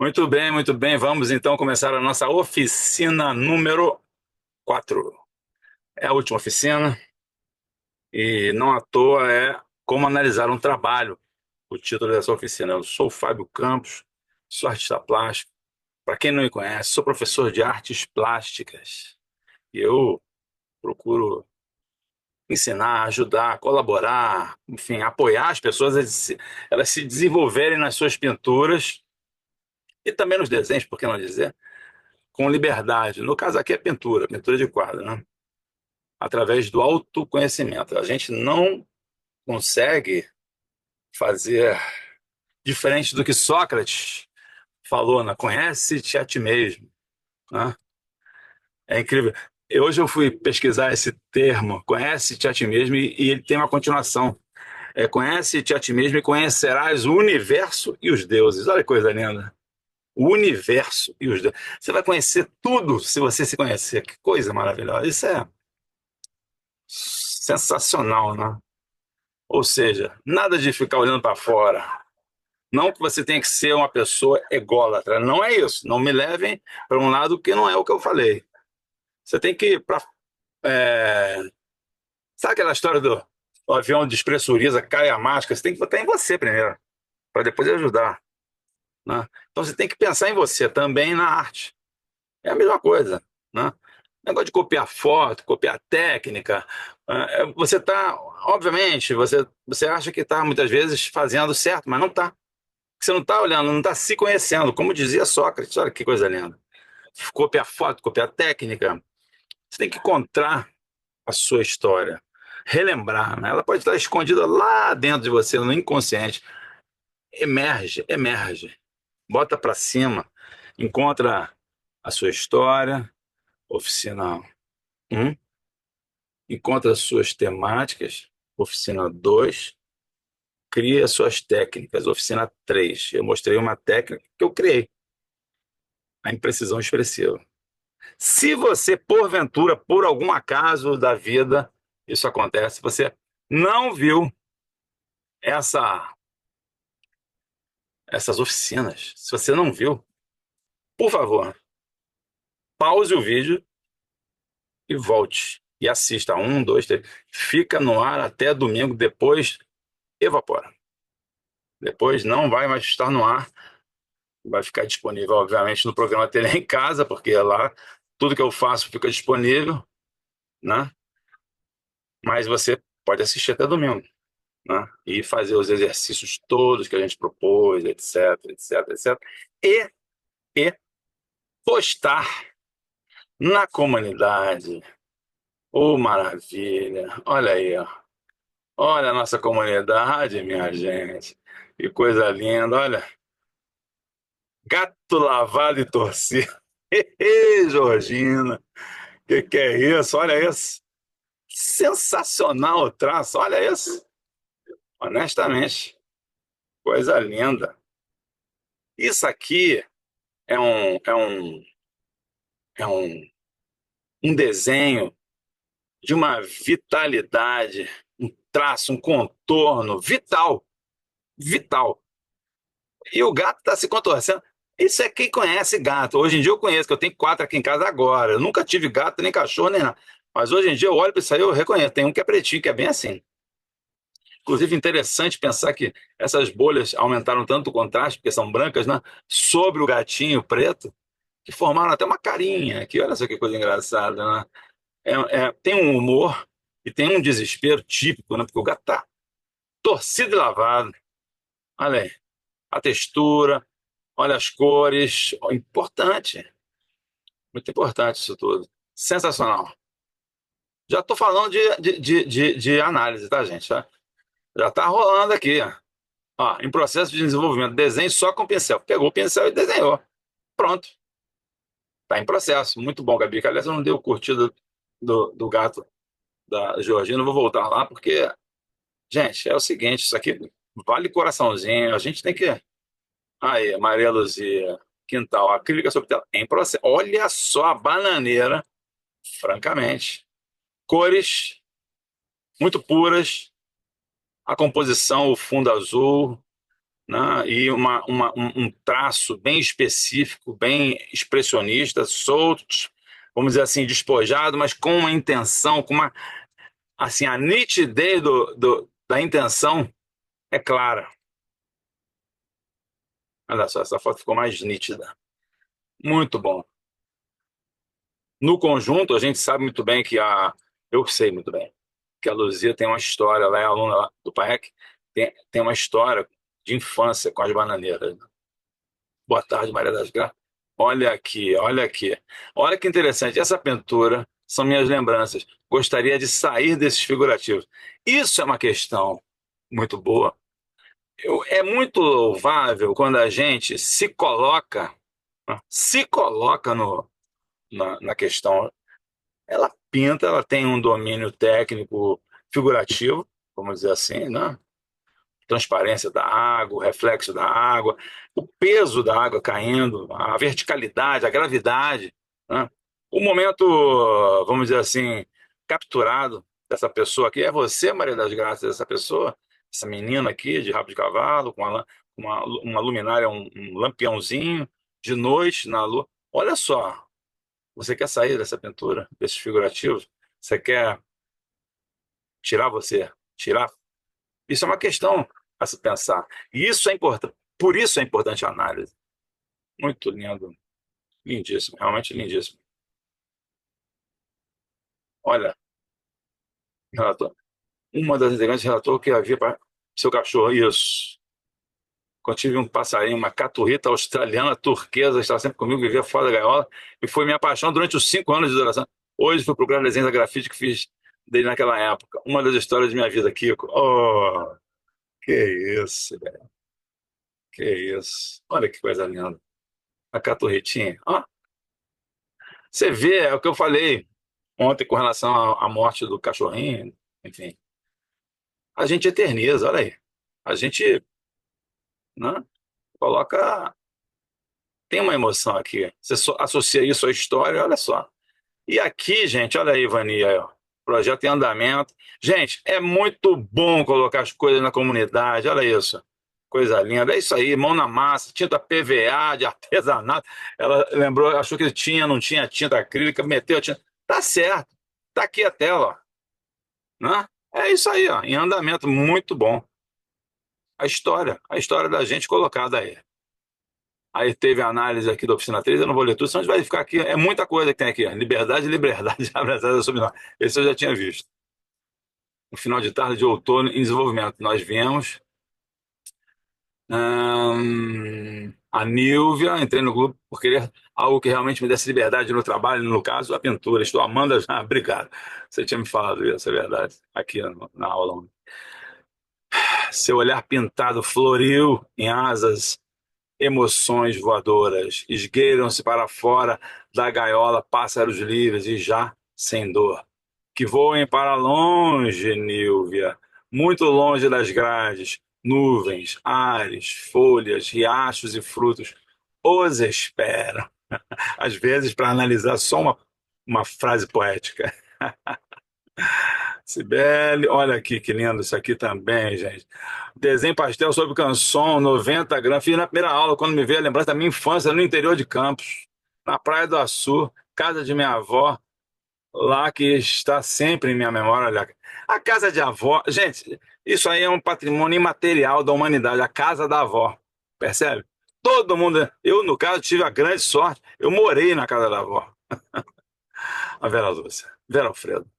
Muito bem, muito bem. Vamos então começar a nossa oficina número 4. É a última oficina e não à toa é como analisar um trabalho, o título dessa oficina. Eu sou o Fábio Campos, sou artista plástico. Para quem não me conhece, sou professor de artes plásticas e eu procuro ensinar, ajudar, colaborar, enfim, apoiar as pessoas elas se desenvolverem nas suas pinturas e também nos desenhos, por que não dizer? Com liberdade. No caso aqui é pintura, pintura de quadro, né? Através do autoconhecimento. A gente não consegue fazer diferente do que Sócrates falou, né? Conhece-te a ti mesmo, né? É incrível. Hoje eu fui pesquisar esse termo, conhece-te a ti mesmo, e ele tem uma continuação. É conhece-te a ti mesmo e conhecerás o universo e os deuses. Olha que coisa linda. O universo e os deuses. Você vai conhecer tudo se você se conhecer. Que coisa maravilhosa. Isso é sensacional, né? Ou seja, nada de ficar olhando para fora. Não que você tenha que ser uma pessoa ególatra. Não é isso. Não me levem para um lado que não é o que eu falei. Você tem que ir para. Sabe aquela história do o avião despressuriza, cai a máscara? Você tem que botar em você primeiro, para depois ajudar, né? Então você tem que pensar em você também na arte. É a mesma coisa, né? Negócio de copiar foto, copiar técnica. Você está, obviamente, você acha que está muitas vezes fazendo certo, mas não está. Você não está olhando, não está se conhecendo. Como dizia Sócrates, olha que coisa linda. Copiar foto, copiar técnica. Você tem que encontrar a sua história, relembrar, né? Ela pode estar escondida lá dentro de você, no inconsciente. Emerge, emerge. Bota para cima. Encontra a sua história, oficina um. Encontra as suas temáticas, oficina 2. Cria as suas técnicas, oficina 3. Eu mostrei uma técnica que eu criei, a imprecisão expressiva. Se você, porventura, por algum acaso da vida, isso acontece, você não viu essa, essas oficinas, se você não viu, por favor, pause o vídeo e volte. E assista. Um, dois, três. Fica no ar até domingo, depois evapora. Depois não vai mais estar no ar. Vai ficar disponível, obviamente, no programa Tele em Casa, porque lá tudo que eu faço fica disponível, né? Mas você pode assistir até domingo, né? E fazer os exercícios todos que a gente propôs, etc, etc, etc. E, e postar na comunidade. Oh, maravilha! Olha aí, ó. Olha a nossa comunidade, minha gente. Que coisa linda. Olha, gato lavado e torcido. Ei, Georgina, que é isso? Olha isso. Sensacional o traço, olha isso. Honestamente, coisa linda. Isso aqui é um desenho de uma vitalidade, um traço, um contorno vital, vital. E o gato está se contorcendo. Isso é quem conhece gato. Hoje em dia eu conheço, que eu tenho 4 aqui em casa agora. Eu nunca tive gato, nem cachorro, nem nada. Mas hoje em dia eu olho para isso aí e eu reconheço. Tem um que é pretinho, que é bem assim. Inclusive, interessante pensar que essas bolhas aumentaram tanto o contraste, porque são brancas, né? Sobre o gatinho preto, que formaram até uma carinha aqui. Olha só que coisa engraçada, né? Tem um humor e tem um desespero típico, né? Porque o gato tá torcido e lavado. Olha aí, a textura, olha as cores. Ó, importante, muito importante isso tudo. Sensacional. Já estou falando de análise, tá, gente? Tá? Já está rolando aqui, ó. Ó, em processo de desenvolvimento, desenho só com pincel. Pegou o pincel e desenhou. Pronto. Está em processo. Muito bom, Gabi. Que, aliás, eu não dei o curtido do gato da Georgina. Não vou voltar lá, porque, gente, é o seguinte: isso aqui vale coraçãozinho. A gente tem que. Aí, Maria Luzia, quintal, acrílica sobre tela. Em processo. Olha só a bananeira, francamente. Cores muito puras. A composição, o fundo azul. né? E um traço bem específico, bem expressionista, solto, vamos dizer assim, despojado, mas com uma intenção, com uma, assim, a nitidez da intenção é clara. Olha só, essa foto ficou mais nítida. Muito bom. No conjunto, a gente sabe muito bem eu sei muito bem, que a Luzia tem uma história, ela é aluna lá do PAEC, tem uma história de infância com as bananeiras. Boa tarde, Maria das Graças. Olha aqui, olha aqui. Olha que interessante. Essa pintura são minhas lembranças. Gostaria de sair desses figurativos. Isso é uma questão muito boa. É muito louvável quando a gente se coloca na questão. Ela pinta, ela tem um domínio técnico figurativo, vamos dizer assim, né? Transparência da água, o reflexo da água, o peso da água caindo, a verticalidade, a gravidade, né? O momento, vamos dizer assim, capturado dessa pessoa aqui é você, Maria das Graças, essa pessoa, essa menina aqui de rabo de cavalo, com uma luminária, um lampiãozinho de noite na lua. Olha só, você quer sair dessa pintura, desses figurativos? Você quer tirar você, tirar. Isso é uma questão a se pensar. E isso é importante. Por isso é importante a análise. Muito lindo. Lindíssimo. Realmente lindíssimo. Olha, relatou. Uma das integrantes relatou que havia para seu cachorro. Isso. Quando tive um passarinho, uma caturrita australiana turquesa, estava sempre comigo, vivia fora da gaiola, e foi minha paixão durante os 5 anos de duração. Hoje fui procurar desenhos da grafite que fiz dele naquela época. Uma das histórias de minha vida, Kiko. Oh, que isso, velho. Que isso. Olha que coisa linda. A caturritinha. Ó, você vê, é o que eu falei ontem com relação à morte do cachorrinho, enfim. A gente eterniza, olha aí. A gente, né, coloca. Tem uma emoção aqui. Você associa isso à história, olha só. E aqui, gente, olha aí, Vani, aí, ó, projeto em andamento. Gente, é muito bom colocar as coisas na comunidade, olha isso. Coisa linda. É isso aí, mão na massa, tinta PVA de artesanato. Ela lembrou, achou que tinha, não tinha tinta acrílica, meteu a tinta. Tá certo. Tá aqui a tela, ó, né? É isso aí, ó, em andamento, muito bom. A história da gente colocada aí. Aí teve a análise aqui da oficina 3, eu não vou ler tudo, senão a gente vai ficar aqui. É muita coisa que tem aqui. Liberdade, liberdade, abraçada sobre nós. Esse eu já tinha visto. No final de tarde de outono em desenvolvimento. Nós viemos. A Nilvia, entrei no grupo por querer algo que realmente me desse liberdade no trabalho, no caso, a pintura. Estou amando. Obrigado. Você tinha me falado isso, é verdade. Aqui na aula. Seu olhar pintado floriu em asas. Emoções voadoras esgueiram-se para fora da gaiola pássaros livres e já sem dor. Que voem para longe, Nílvia, muito longe das grades, nuvens, ares, folhas, riachos e frutos. Os esperam. Às vezes, para analisar só uma frase poética. Sibeli, olha aqui que lindo isso aqui também, gente. Desenho pastel sobre canção, 90 gramas. Fiz na primeira aula, quando me veio a lembrança da minha infância no interior de Campos, na Praia do Açu, casa de minha avó, lá que está sempre em minha memória. Olha, a casa de avó, gente, isso aí é um patrimônio imaterial da humanidade, a casa da avó, percebe? Todo mundo, eu no caso tive a grande sorte, eu morei na casa da avó, a Vera Lúcia, Vera Alfredo.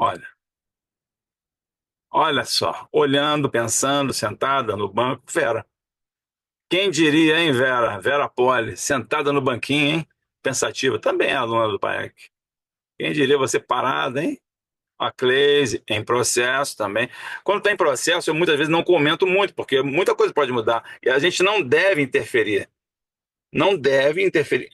Olha. Olha só, olhando, pensando, sentada no banco. Vera, quem diria, hein, Vera? Vera Poli, sentada no banquinho, hein? Pensativa. Também é aluna do PAEC. Quem diria você parada, hein? A Cleise, em processo também. Quando está em processo, eu muitas vezes não comento muito, porque muita coisa pode mudar. E a gente não deve interferir. Não deve interferir.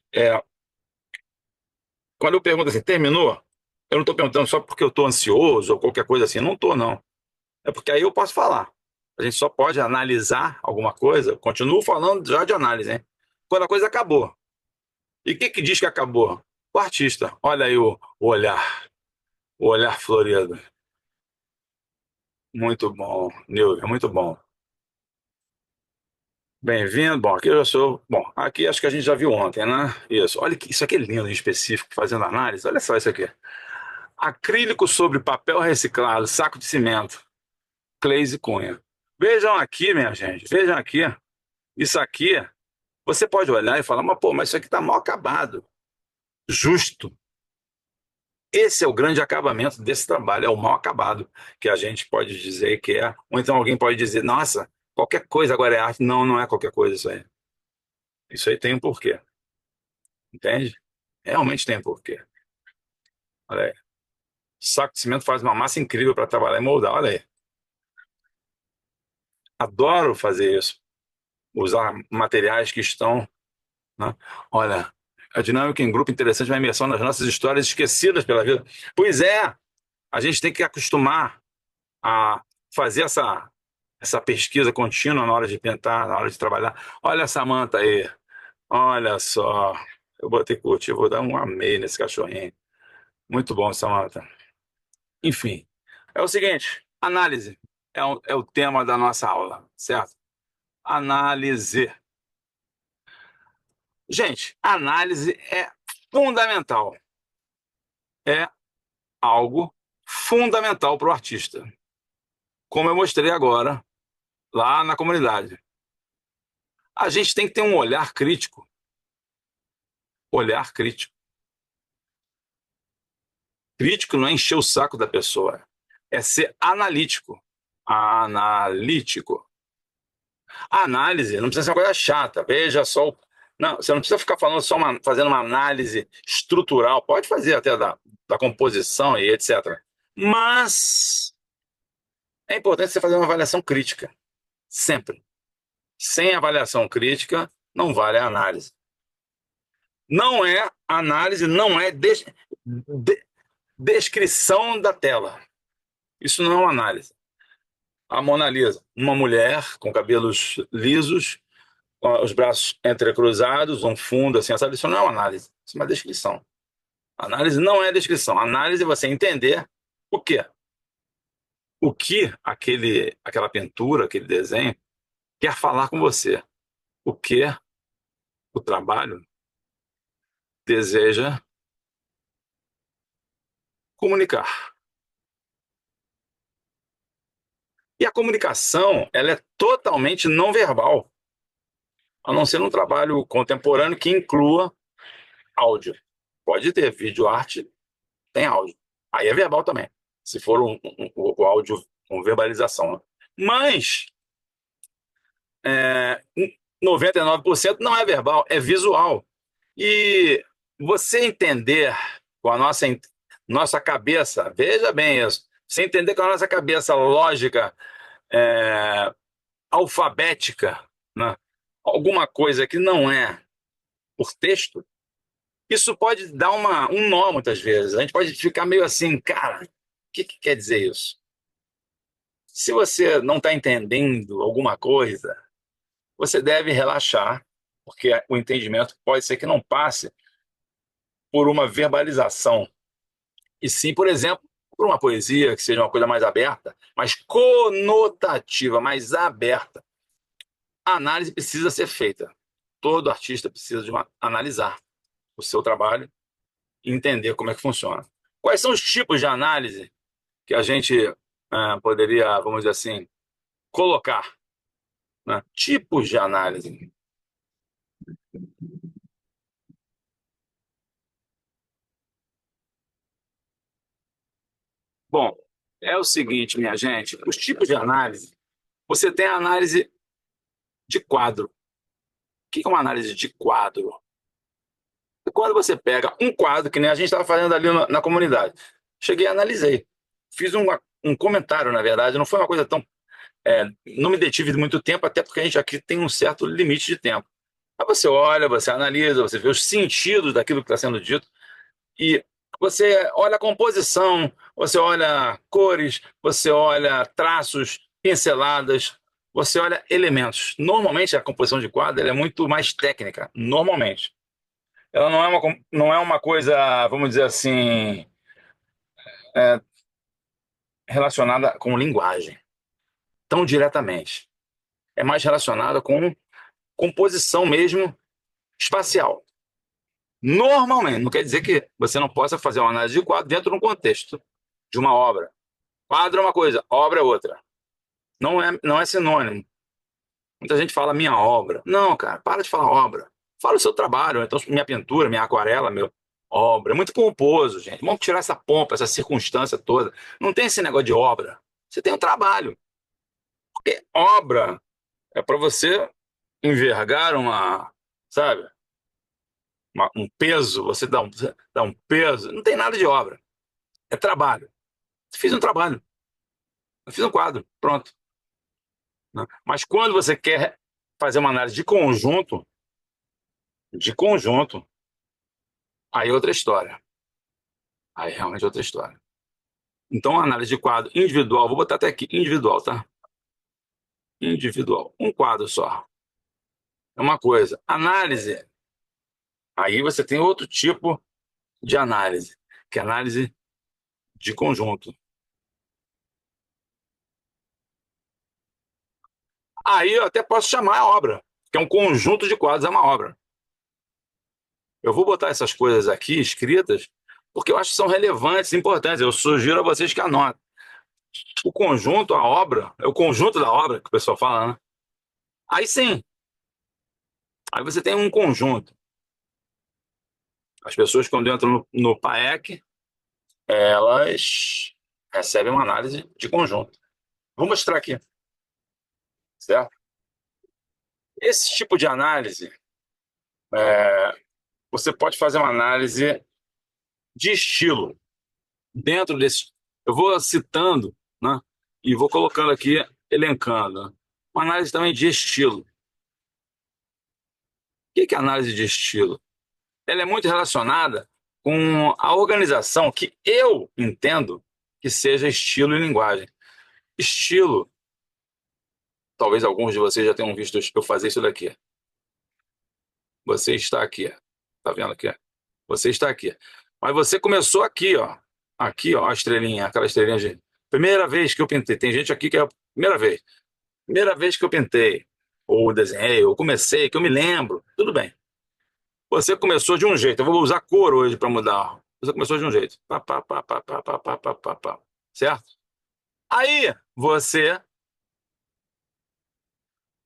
Quando eu pergunto assim, terminou? Eu não estou perguntando só porque eu estou ansioso ou qualquer coisa assim. Não estou, não. É porque aí eu posso falar. A gente só pode analisar alguma coisa. Continuo falando já de análise, hein? Quando a coisa acabou. E o que que diz que acabou? O artista. Olha aí o olhar. O olhar florido. Muito bom, Nilvia, muito bom. Bem-vindo. Bom, aqui eu já sou. Bom, aqui acho que a gente já viu ontem, né? Isso. Olha que isso aqui é lindo em específico, fazendo análise. Olha só isso aqui. Acrílico sobre papel reciclado, saco de cimento, Cleise Cunha. Vejam aqui, minha gente, vejam aqui. Isso aqui, você pode olhar e falar, mas isso aqui tá mal acabado. Justo. Esse é o grande acabamento desse trabalho, é o mal acabado, que a gente pode dizer que é. Ou então alguém pode dizer, nossa, qualquer coisa agora é arte. Não, não é qualquer coisa isso aí. Isso aí tem um porquê, entende? Realmente tem um porquê. Olha aí. Saco de cimento faz uma massa incrível para trabalhar e moldar. Olha aí. Adoro fazer isso. Usar materiais que estão, né? Olha, a dinâmica em grupo interessante, uma imersão nas nossas histórias esquecidas pela vida. Pois é, a gente tem que acostumar a fazer essa pesquisa contínua na hora de pintar, na hora de trabalhar. Olha essa manta aí, olha só. Eu botei curtir, vou dar um amei nesse cachorrinho. Muito bom, Samantha. Enfim, é o seguinte: análise é o tema da nossa aula, certo? Análise. Gente, análise é fundamental. É algo fundamental para o artista. Como eu mostrei agora, lá na comunidade. A gente tem que ter um olhar crítico. Olhar crítico. Crítico não é encher o saco da pessoa, é ser analítico. Analítico. A análise não precisa ser uma coisa chata. Veja só. Não, você não precisa ficar falando fazendo uma análise estrutural. Pode fazer até da composição e etc. Mas é importante você fazer uma avaliação crítica. Sempre. Sem avaliação crítica, não vale a análise. Não é análise, não é de- descrição da tela. Isso não é uma análise. A Mona Lisa, uma mulher com cabelos lisos, os braços entrecruzados, um fundo assim, sabe? Isso não é uma análise, isso é uma descrição. Análise não é descrição. Análise é você entender o quê? O que aquela pintura, aquele desenho quer falar com você. O que o trabalho deseja comunicar. E a comunicação, ela é totalmente não verbal, a não ser um trabalho contemporâneo que inclua áudio. Pode ter vídeo, arte, tem áudio. Aí é verbal também, se for o áudio com verbalização, né? Mas 99% não é verbal, é visual. E você entender com a nossa cabeça, veja bem isso, você entender com a nossa cabeça lógica, é, alfabética, né? Alguma coisa que não é por texto, isso pode dar um nó muitas vezes. A gente pode ficar meio assim, cara, o que quer dizer isso? Se você não está entendendo alguma coisa, você deve relaxar, porque o entendimento pode ser que não passe por uma verbalização, e sim, por exemplo, por uma poesia que seja uma coisa mais aberta, mais conotativa, mais aberta. A análise precisa ser feita. Todo artista precisa analisar o seu trabalho e entender como é que funciona. Quais são os tipos de análise que a gente poderia, vamos dizer assim, colocar, né? Tipos de análise. Bom, é o seguinte, minha gente, os tipos de análise, você tem a análise de quadro. O que é uma análise de quadro? Quando você pega um quadro, que nem a gente estava fazendo ali na comunidade, cheguei e analisei. Fiz um comentário, na verdade, não foi uma coisa tão. Não me detive muito tempo, até porque a gente aqui tem um certo limite de tempo. Aí você olha, você analisa, você vê os sentidos daquilo que está sendo dito, e você olha a composição, você olha cores, você olha traços, pinceladas, você olha elementos. Normalmente a composição de quadro ela é muito mais técnica, normalmente. Ela não é uma coisa, vamos dizer assim, é, relacionada com linguagem, tão diretamente. É mais relacionada com composição mesmo espacial. Normalmente, não quer dizer que você não possa fazer uma análise de quadro dentro de um contexto de uma obra. Quadro é uma coisa, obra é outra. Não é sinônimo. Muita gente fala minha obra. Não, cara, para de falar obra. Fala o seu trabalho. Então, minha pintura, minha aquarela, meu obra. É muito pomposo, gente. Vamos tirar essa pompa, essa circunstância toda. Não tem esse negócio de obra. Você tem um trabalho. Porque obra é para você envergar sabe, um peso. Você dá um peso. Não tem nada de obra. É trabalho. Eu fiz um trabalho. Eu fiz um quadro. Pronto. Né? Mas quando você quer fazer uma análise de conjunto, aí é outra história. Aí realmente é outra história. Então, a análise de quadro individual, vou botar até aqui, individual, tá? Individual. Um quadro só. É uma coisa. Análise, aí você tem outro tipo de análise, que é análise de conjunto. Aí eu até posso chamar a obra, que é um conjunto de quadros, é uma obra. Eu vou botar essas coisas aqui escritas, porque eu acho que são relevantes, importantes. Eu sugiro a vocês que anotem. O conjunto, a obra, é o conjunto da obra que o pessoal fala, né? Aí sim, aí você tem um conjunto. As pessoas, quando entram no PAEC, elas recebem uma análise de conjunto. Vou mostrar aqui, certo? Esse tipo de análise, é, você pode fazer uma análise de estilo dentro desse. Eu vou citando, né? E vou colocando aqui, elencando. Uma análise também de estilo. O que é análise de estilo? Ela é muito relacionada com a organização que eu entendo que seja estilo e linguagem. Estilo, talvez alguns de vocês já tenham visto eu fazer isso daqui. Você está aqui. Tá vendo aqui? Você está aqui. Mas você começou aqui, ó. Aqui, ó, a estrelinha, aquela estrelinha de. Primeira vez que eu pintei. Tem gente aqui que é a primeira vez. Primeira vez que eu pintei, ou desenhei, ou comecei, que eu me lembro. Tudo bem. Você começou de um jeito. Eu vou usar cor hoje para mudar. Você começou de um jeito. Pá, pá, pá, pá, pá, pá, pá, pá, pá, pá. Certo? Aí você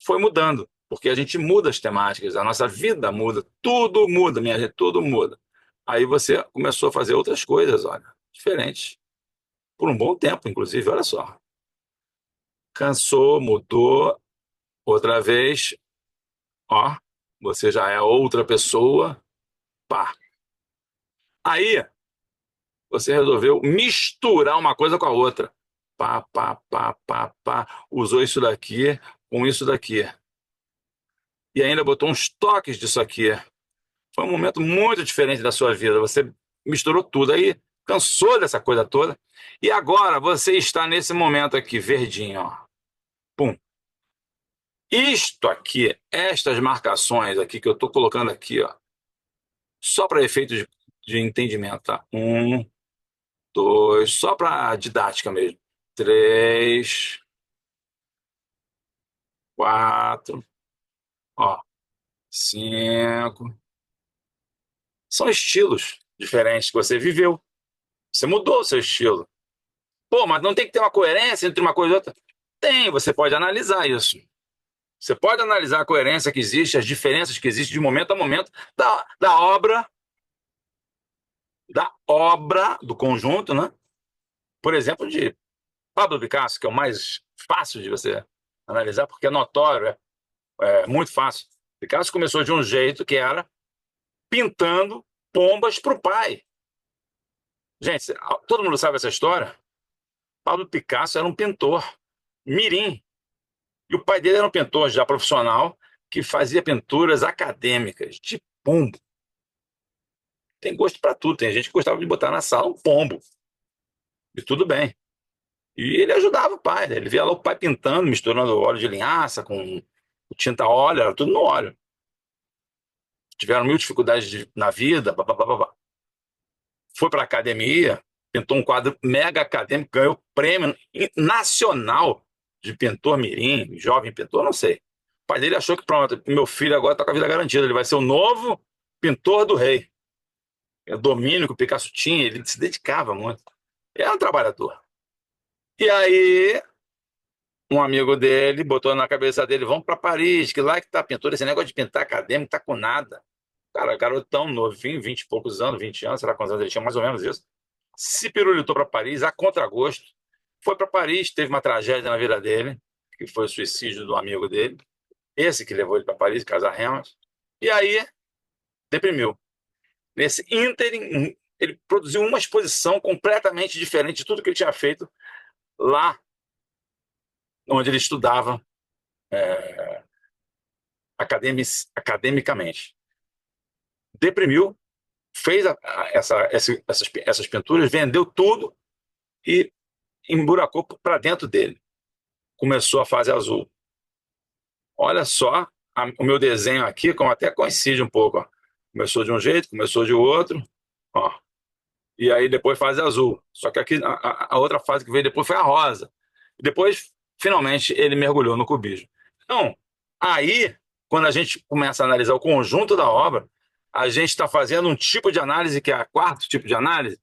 foi mudando, porque a gente muda as temáticas, a nossa vida muda, tudo muda, minha gente, tudo muda. Aí você começou a fazer outras coisas, olha, diferentes, por um bom tempo, inclusive, olha só. Cansou, mudou, outra vez, ó, você já é outra pessoa, pá. Aí você resolveu misturar uma coisa com a outra. Pá, pá, pá, pá, pá, usou isso daqui com isso daqui. E ainda botou uns toques disso aqui. Foi um momento muito diferente da sua vida. Você misturou tudo aí, cansou dessa coisa toda. E agora você está nesse momento aqui, verdinho, ó. Pum. Isto aqui, estas marcações aqui que eu estou colocando aqui, ó, só para efeito de entendimento, tá? Um, dois, só para didática mesmo. Três, quatro, ó, cinco. São estilos diferentes que você viveu. Você mudou o seu estilo. Pô, mas não tem que ter uma coerência entre uma coisa e outra? Tem, você pode analisar isso. Você pode analisar a coerência que existe, as diferenças que existem de momento a momento da obra, do conjunto, né? Por exemplo, de Pablo Picasso, que é o mais fácil de você analisar, porque é notório, é muito fácil. Picasso começou de um jeito que era pintando pombas para o pai. Gente, todo mundo sabe essa história? Pablo Picasso era um pintor mirim. E o pai dele era um pintor já profissional que fazia pinturas acadêmicas de pombo. Tem gosto para tudo. Tem gente que gostava de botar na sala um pombo. E tudo bem. E ele ajudava o pai, né? Ele via lá o pai pintando, misturando óleo de linhaça com tinta óleo, era tudo no óleo. Tiveram mil dificuldades na vida, babá. Foi para a academia, pintou um quadro mega acadêmico, ganhou prêmio nacional de pintor mirim, jovem pintor, não sei. pai dele achou que pronto, meu filho agora está com a vida garantida, ele vai ser o novo pintor do rei. É o domínio que o Picasso tinha, ele se dedicava muito. Ele era um trabalhador. E aí, um amigo dele botou na cabeça dele: vamos para Paris, que lá que tá a pintura, esse negócio de pintar acadêmico tá com nada. Cara, garotão novinho, 20 e poucos anos, 20 anos, sei lá quantos anos ele tinha, mais ou menos isso. Se pirulitou para Paris, a contragosto. Foi para Paris, teve uma tragédia na vida dele, que foi o suicídio do amigo dele. Esse que levou ele para Paris, Casa Reynolds. E aí, deprimiu. Nesse ínterim, ele produziu uma exposição completamente diferente de tudo que ele tinha feito lá onde ele estudava academicamente. Deprimiu, fez essas pinturas, vendeu tudo e emburacou para dentro dele. Começou a fase azul. Olha só o meu desenho aqui, como até coincide um pouco. Ó. Começou de um jeito, começou de outro. Ó. E aí depois fase azul. Só que aqui a outra fase que veio depois foi a rosa. E depois, finalmente, ele mergulhou no cubismo. Então, aí, quando a gente começa a analisar o conjunto da obra, a gente está fazendo um tipo de análise, que é o quarto tipo de análise,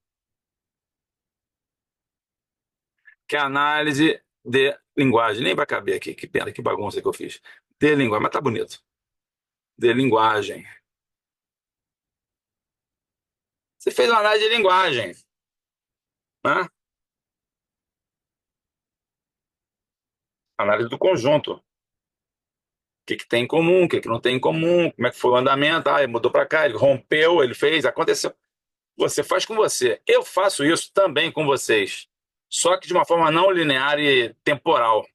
que é a análise de linguagem. Nem vai caber aqui, que pena, que bagunça que eu fiz. De linguagem, mas tá bonito. De linguagem. Você fez uma análise de linguagem, né? Análise do conjunto. O que, que tem em comum, o que, que não tem em comum, como é que foi o andamento, ele mudou para cá, ele rompeu, ele fez, aconteceu. Você faz com você. Eu faço isso também com vocês. Só que de uma forma não linear e temporal.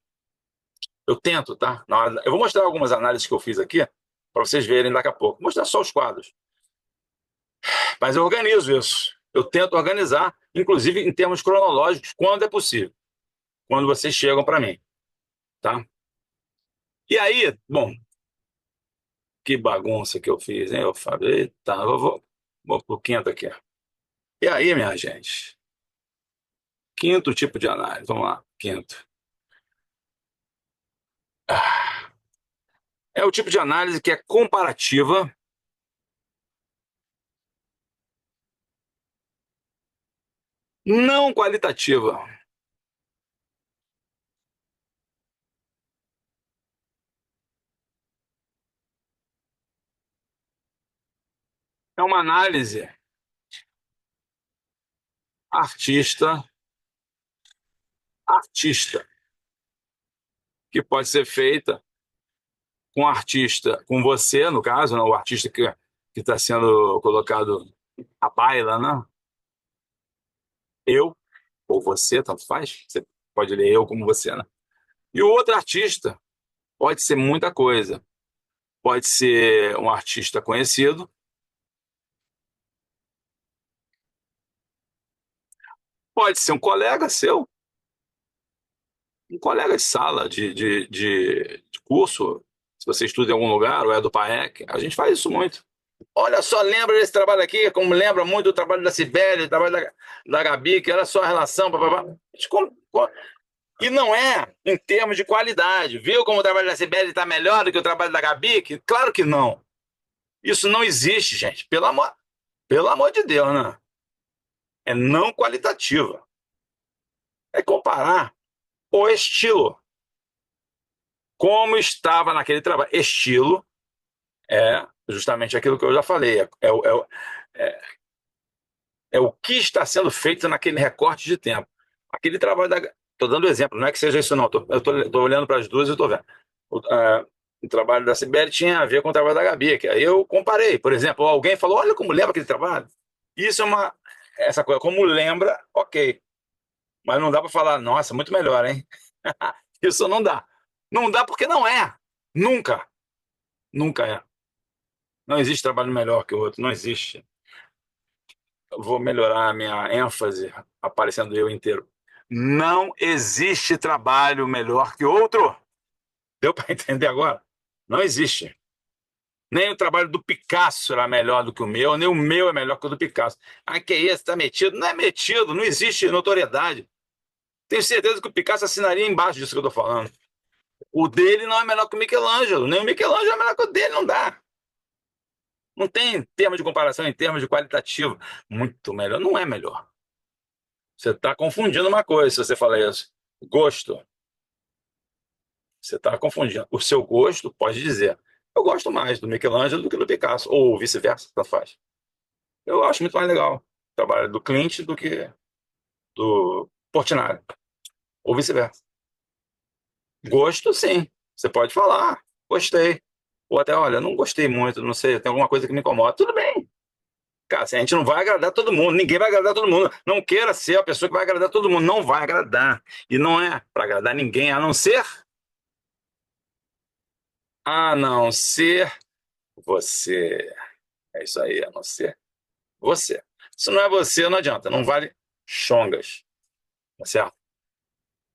Eu tento, tá? Eu vou mostrar algumas análises que eu fiz aqui para vocês verem daqui a pouco. Vou mostrar só os quadros. Mas eu organizo isso. Eu tento organizar, inclusive em termos cronológicos, quando é possível. Quando vocês chegam para mim, tá? E aí, bom, que bagunça que eu fiz, hein, eu Fábio? Eita, vou pro quinto aqui. E aí, minha gente? Quinto tipo de análise. Vamos lá, quinto. É o tipo de análise que é comparativa, não qualitativa. É uma análise artista, artista, que pode ser feita com artista, com você, no caso, né, o artista que está sendo colocado à baila, né? Eu, ou você, tanto faz. Você pode ler eu como você, né? E o outro artista pode ser muita coisa. Pode ser um artista conhecido, pode ser um colega seu, um colega de sala, de curso, se você estuda em algum lugar, ou é do PAEC, a gente faz isso muito. Olha só, lembra desse trabalho aqui, como lembra muito do trabalho da Cibele, do trabalho da Gabi, que era só a relação, papapá. E não é em termos de qualidade. Viu como o trabalho da Cibele está melhor do que o trabalho da Gabi? Claro que não. Isso não existe, gente. Pelo amor de Deus, né? É não qualitativa. É comparar o estilo. Como estava naquele trabalho. Estilo é justamente aquilo que eu já falei. É, é o que está sendo feito naquele recorte de tempo. Aquele trabalho da. Estou dando exemplo, não é que seja isso, não. Eu estou olhando para as duas e estou vendo. O trabalho da Sibeli tinha a ver com o trabalho da Gabi, que aí eu comparei. Por exemplo, alguém falou: olha como lembra aquele trabalho. Isso é uma. Essa coisa, como lembra, ok. Mas não dá para falar, nossa, muito melhor, hein? Isso não dá. Não dá porque não é. Nunca. Nunca é. Não existe trabalho melhor que o outro. Não existe. Eu vou melhorar a minha ênfase aparecendo eu inteiro. Não existe trabalho melhor que outro. Deu para entender agora? Não existe. Nem o trabalho do Picasso era melhor do que o meu, nem o meu é melhor que o do Picasso. Ah, que é isso? Está metido? Não é metido, não existe notoriedade. Tenho certeza que o Picasso assinaria embaixo disso que eu estou falando. O dele não é melhor que o Michelangelo, nem o Michelangelo é melhor que o dele, não dá. Não tem termo de comparação em termos de qualitativo. Muito melhor, não é melhor. Você está confundindo uma coisa se você fala isso. Gosto. Você está confundindo. O seu gosto pode dizer: eu gosto mais do Michelangelo do que do Picasso, ou vice-versa, tanto faz. Eu acho muito mais legal o trabalho do Clint do que do Portinari, ou vice-versa. Gosto, sim. Você pode falar, gostei. Ou até, olha, não gostei muito, não sei, tem alguma coisa que me incomoda. Tudo bem. Cara, assim, a gente não vai agradar todo mundo, ninguém vai agradar todo mundo. Não queira ser a pessoa que vai agradar todo mundo, não vai agradar. E não é para agradar ninguém, a não ser você. É isso aí, a não ser você. Se não é você, não adianta, não vale chongas, tá certo?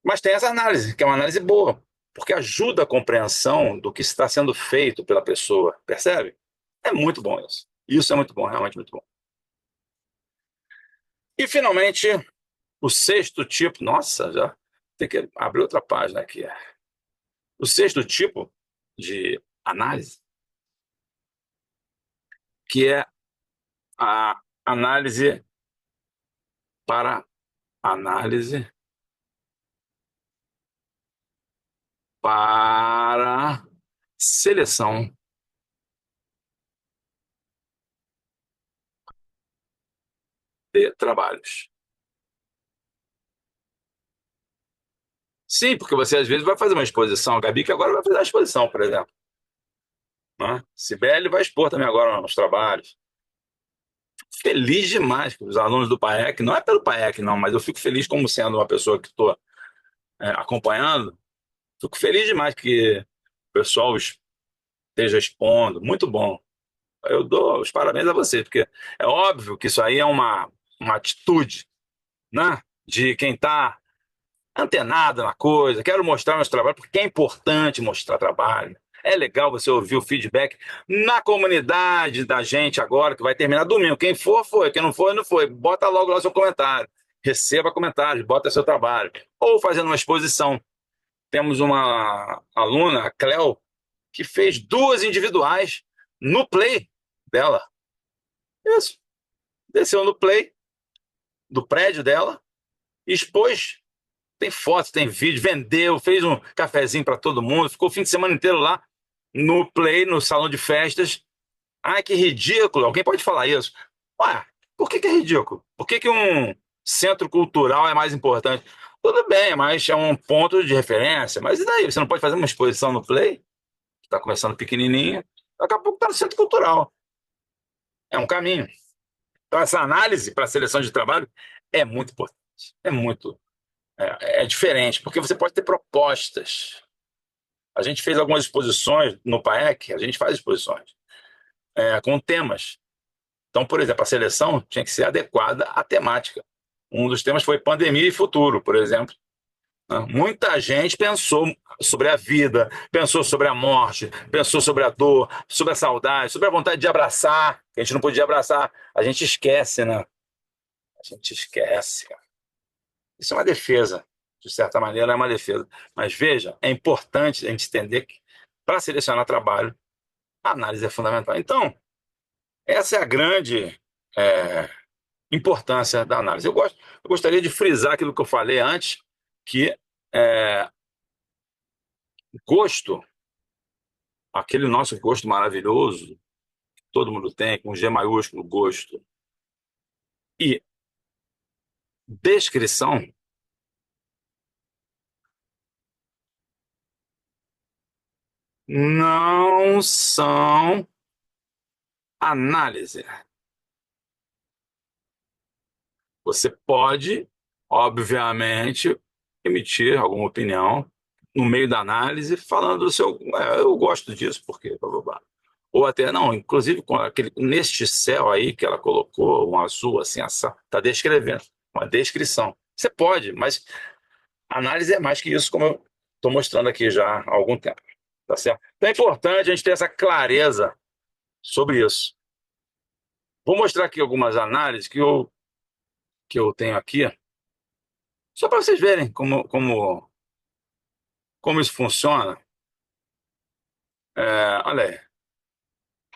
Mas tem essa análise, que é uma análise boa, porque ajuda a compreensão do que está sendo feito pela pessoa, percebe? É muito bom isso. Isso é muito bom, realmente muito bom. E finalmente, o sexto tipo, nossa, já tem que abrir outra página aqui. O sexto tipo de análise, que é a análise para análise para seleção de trabalhos. Sim, porque você às vezes vai fazer uma exposição, a Gabi que agora vai fazer uma exposição, por exemplo, né? Sibeli vai expor também agora nos trabalhos. Feliz demais que os alunos do PAEC, não é pelo PAEC não, mas eu fico feliz como sendo uma pessoa que estou acompanhando, fico feliz demais que o pessoal esteja expondo, muito bom. Eu dou os parabéns a você, porque é óbvio que isso aí é uma atitude, né? De quem está antenado na coisa, quero mostrar meus trabalhos, porque é importante mostrar trabalho. É legal você ouvir o feedback na comunidade da gente agora, que vai terminar domingo. Quem for, foi. Quem não foi, não foi. Bota logo lá seu comentário. Receba comentários, bota seu trabalho. Ou fazendo uma exposição. Temos uma aluna, a Cleo, que fez duas individuais no Play dela. Isso. Desceu no Play do prédio dela, expôs. Tem fotos, tem vídeo, vendeu, fez um cafezinho para todo mundo, ficou o fim de semana inteiro lá no Play, no salão de festas. Ai, que ridículo! Alguém pode falar isso? Ué, por que que é ridículo? Por que que um centro cultural é mais importante? Tudo bem, mas é um ponto de referência. Mas e daí? Você não pode fazer uma exposição no Play? Está começando pequenininha, daqui a pouco está no centro cultural. É um caminho. Então, essa análise para a seleção de trabalho é muito importante. É muito. É diferente, porque você pode ter propostas. A gente fez algumas exposições no PAEC, a gente faz exposições com temas. Então, por exemplo, a seleção tinha que ser adequada à temática. Um dos temas foi pandemia e futuro, por exemplo, né? Muita gente pensou sobre a vida, pensou sobre a morte, pensou sobre a dor, sobre a saudade, sobre a vontade de abraçar, que a gente não podia abraçar. A gente esquece, né? A gente esquece. Isso é uma defesa, de certa maneira, é uma defesa. Mas veja, é importante a gente entender que para selecionar trabalho, a análise é fundamental. Então, essa é a grande é, importância da análise. Eu gostaria de frisar aquilo que eu falei antes, que é, gosto, aquele nosso gosto maravilhoso, que todo mundo tem, com G maiúsculo, gosto, e descrição, não são análise. Você pode, obviamente, emitir alguma opinião no meio da análise, falando do seu. Eu gosto disso, porque. Blá, blá, blá. Ou até, não, inclusive com aquele, neste céu aí que ela colocou, um azul assim, está descrevendo, uma descrição. Você pode, mas análise é mais que isso, como eu estou mostrando aqui já há algum tempo. Tá certo? Então é importante a gente ter essa clareza sobre isso. Vou mostrar aqui algumas análises que eu tenho aqui. Só para vocês verem como isso funciona. Olha aí,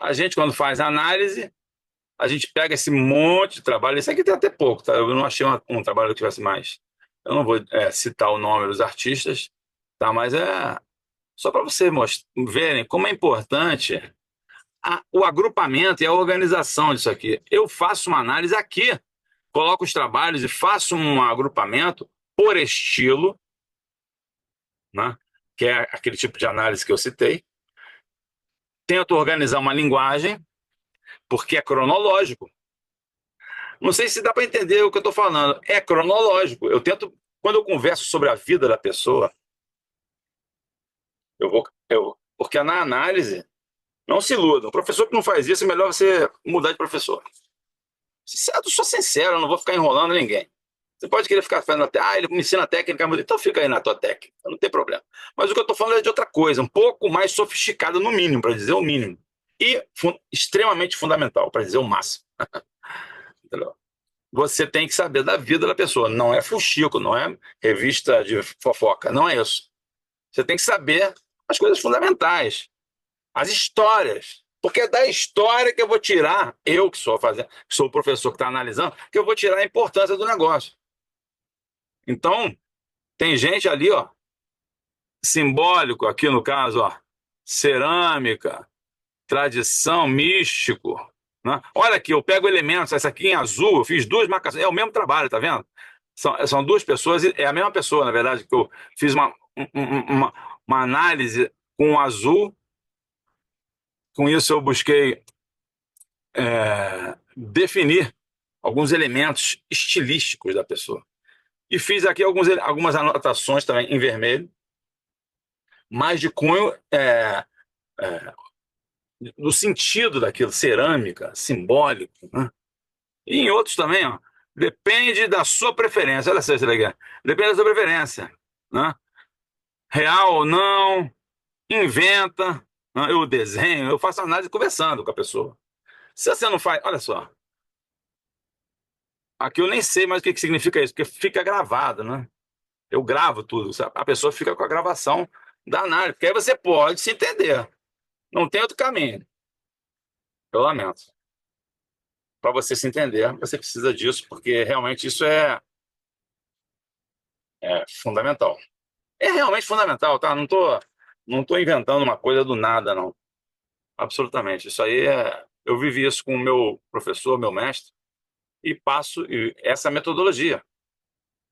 a gente quando faz análise, a gente pega esse monte de trabalho, esse aqui tem até pouco, tá? Eu não achei um trabalho que tivesse mais. Eu não vou citar o nome dos artistas, tá? Mas é só para vocês verem como é importante o agrupamento e a organização disso aqui. Eu faço uma análise aqui, coloco os trabalhos e faço um agrupamento por estilo, né? Que é aquele tipo de análise que eu citei. Tento organizar uma linguagem, porque é cronológico. Não sei se dá para entender o que eu estou falando. É cronológico. Eu tento, quando eu converso sobre a vida da pessoa, porque na análise, não se iluda. O professor que não faz isso, é melhor você mudar de professor. Eu sou sincero, eu não vou ficar enrolando ninguém. Você pode querer ficar fazendo até, ele me ensina a técnica, então fica aí na tua técnica, não tem problema. Mas o que eu estou falando é de outra coisa, um pouco mais sofisticada no mínimo, para dizer o mínimo. E extremamente fundamental, para dizer o máximo. Entendeu? Você tem que saber da vida da pessoa. Não é fuxico, não é revista de fofoca, não é isso. Você tem que saber as coisas fundamentais, as histórias. Porque é da história que eu vou tirar, eu que que sou o professor que está analisando, que eu vou tirar a importância do negócio. Então, tem gente ali, ó, simbólico, aqui no caso, ó, cerâmica, tradição, místico, né? Olha aqui, eu pego elementos, essa aqui em azul, eu fiz duas marcações, é o mesmo trabalho, tá vendo? São duas pessoas, é a mesma pessoa, na verdade, que eu fiz uma análise com azul, com isso eu busquei definir alguns elementos estilísticos da pessoa. E fiz aqui algumas anotações também em vermelho, mais de cunho no sentido daquilo, cerâmica, simbólico, né? E em outros também, ó, depende da sua preferência. Olha só isso legal. Depende da sua preferência, né? Real ou não, inventa, né? Eu desenho, eu faço análise conversando com a pessoa. Se você não faz, olha só, aqui eu nem sei mais o que significa isso, porque fica gravado, né? Eu gravo tudo, sabe? A pessoa fica com a gravação da análise, porque aí você pode se entender. Não tem outro caminho. Eu lamento. Para você se entender, você precisa disso, porque realmente isso é fundamental. É realmente fundamental, tá? Não tô inventando uma coisa do nada, não. Absolutamente. Isso aí eu vivi isso com o meu professor, meu mestre, e passo essa metodologia.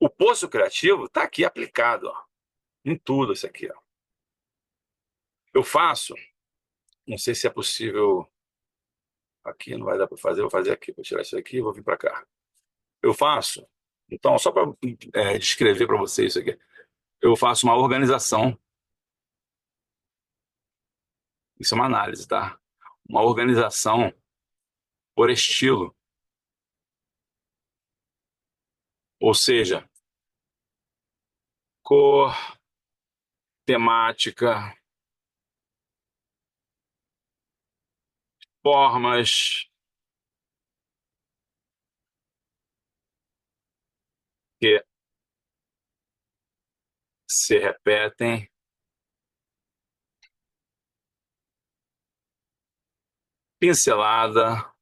O poço criativo está aqui aplicado, ó, em tudo isso aqui, ó. Eu faço, não sei se é possível aqui, não vai dar para fazer, vou fazer aqui, vou tirar isso aqui e vou vir para cá. Eu faço, então, só para descrever para vocês isso aqui, eu faço uma organização, isso é uma análise, tá? Uma organização por estilo, ou seja, cor, temática, formas que se repetem, pincelada,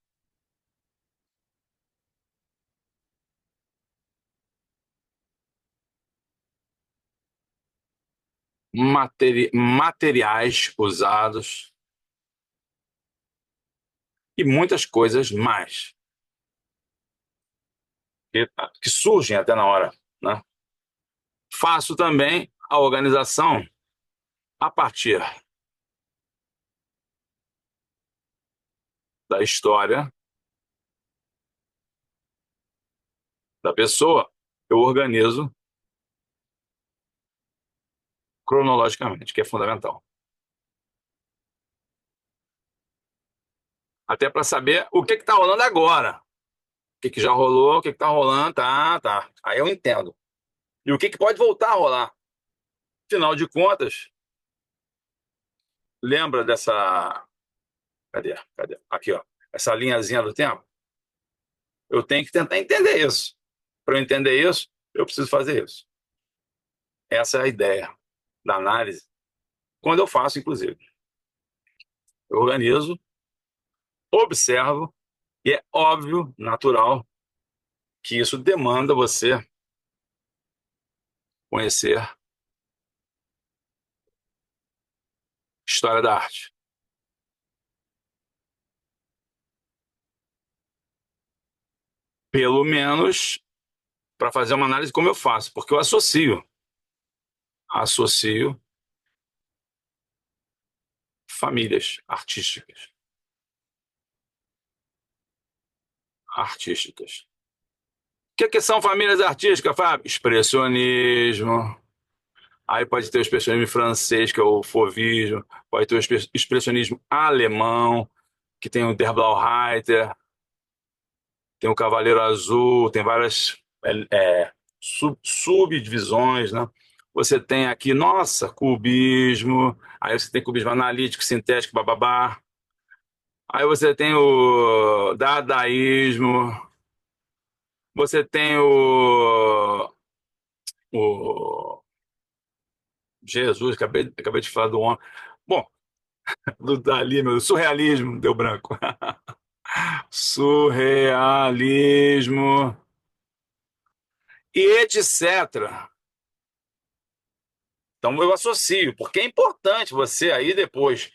materiais usados e muitas coisas mais que surgem até na hora, né? Faço também a organização a partir da história da pessoa. Eu organizo cronologicamente, que é fundamental. Até para saber o que está rolando agora. O que já rolou, o que está rolando, tá, tá. Aí eu entendo. E o que pode voltar a rolar. Afinal de contas, lembra dessa. Cadê? Cadê? Aqui, ó. Essa linhazinha do tempo? Eu tenho que tentar entender isso. Para eu entender isso, eu preciso fazer isso. Essa é a ideia da análise, quando eu faço, inclusive. Eu organizo, observo, e é óbvio, natural, que isso demanda você conhecer história da arte. Pelo menos para fazer uma análise como eu faço, porque eu associo famílias artísticas. O que são famílias artísticas, Fábio? Expressionismo. Aí pode ter o expressionismo francês, que é o Fauvismo. Pode ter o expressionismo alemão, que tem o Der Blaue Reiter, tem o Cavaleiro Azul, tem várias subdivisões, né? Você tem aqui, nossa, cubismo. Aí você tem cubismo analítico, sintético, bababá. Aí você tem o dadaísmo. Você tem o Jesus, acabei de falar do homem. Bom, do Dali, meu, surrealismo, deu branco. Surrealismo e etc. Então eu associo, porque é importante você aí depois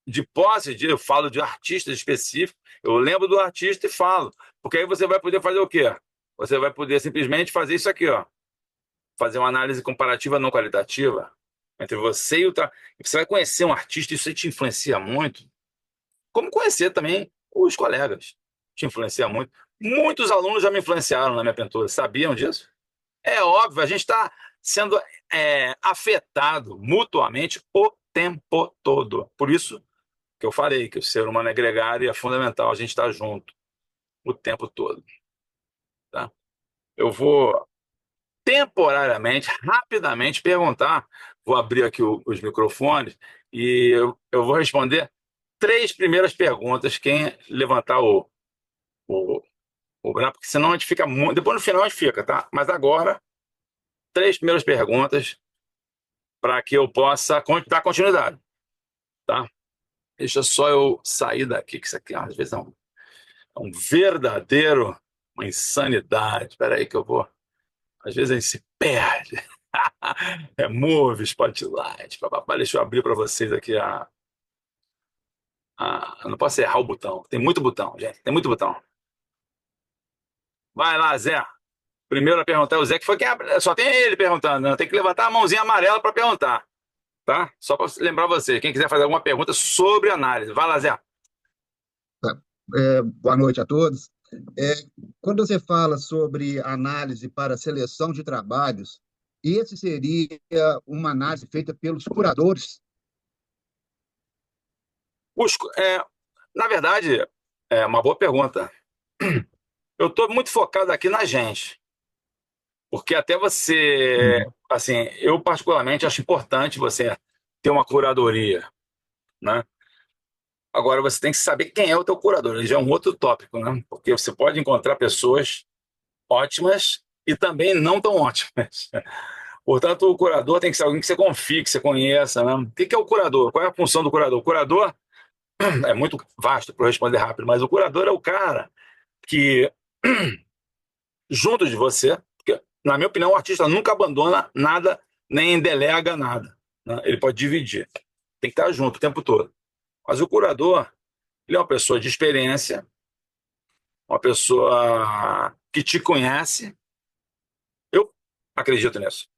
de posse de, eu falo de artista específico, eu lembro do artista e falo, porque aí você vai poder fazer o quê? Você vai poder simplesmente fazer isso aqui, ó, fazer uma análise comparativa não qualitativa entre você e o você vai conhecer um artista, isso aí te influencia muito, como conhecer também os colegas, te influencia muito. Muitos alunos já me influenciaram na minha pintura, sabiam disso? É óbvio, a gente está sendo afetado mutuamente o tempo todo. Por isso que eu falei que o ser humano é gregário e é fundamental a gente estar junto o tempo todo. Tá? Eu vou temporariamente, rapidamente perguntar, vou abrir aqui os microfones e eu vou responder três primeiras perguntas, quem levantar o, o braço, porque senão a gente fica muito. Depois no final a gente fica, tá? Mas agora, três primeiras perguntas para que eu possa dar continuidade, tá? Deixa só eu sair daqui, que isso aqui às vezes é um verdadeiro, uma insanidade. Espera aí que eu vou. Às vezes a gente se perde. Remove, spotlight. Papapá. Deixa eu abrir para vocês aqui eu não posso errar o botão. Tem muito botão, gente. Tem muito botão. Vai lá, Zé. Primeiro a perguntar é o Zé, que foi quem só tem ele perguntando, né? Tem que levantar a mãozinha amarela para perguntar, tá? Só para lembrar você, quem quiser fazer alguma pergunta sobre análise, vai lá, Zé. Tá. Boa noite a todos. É, Quando você fala sobre análise para seleção de trabalhos, esse seria uma análise feita pelos curadores? Os, é, na verdade, é uma boa pergunta. Eu estou muito focado aqui na gente, porque até você, Uhum. assim, eu particularmente acho importante você ter uma curadoria, né? Agora você tem que saber quem é o teu curador, ele já é um outro tópico, né? Porque você pode encontrar pessoas ótimas e também não tão ótimas. Portanto, o curador tem que ser alguém que você confie, que você conheça, né? O que é o curador? Qual é a função do curador? O curador é muito vasto para eu responder rápido, mas o curador é o cara que, junto de você, porque, na minha opinião, o artista nunca abandona nada, nem delega nada, né? Ele pode dividir. Tem que estar junto o tempo todo. Mas o curador, ele é uma pessoa de experiência, uma pessoa que te conhece. Eu acredito nisso.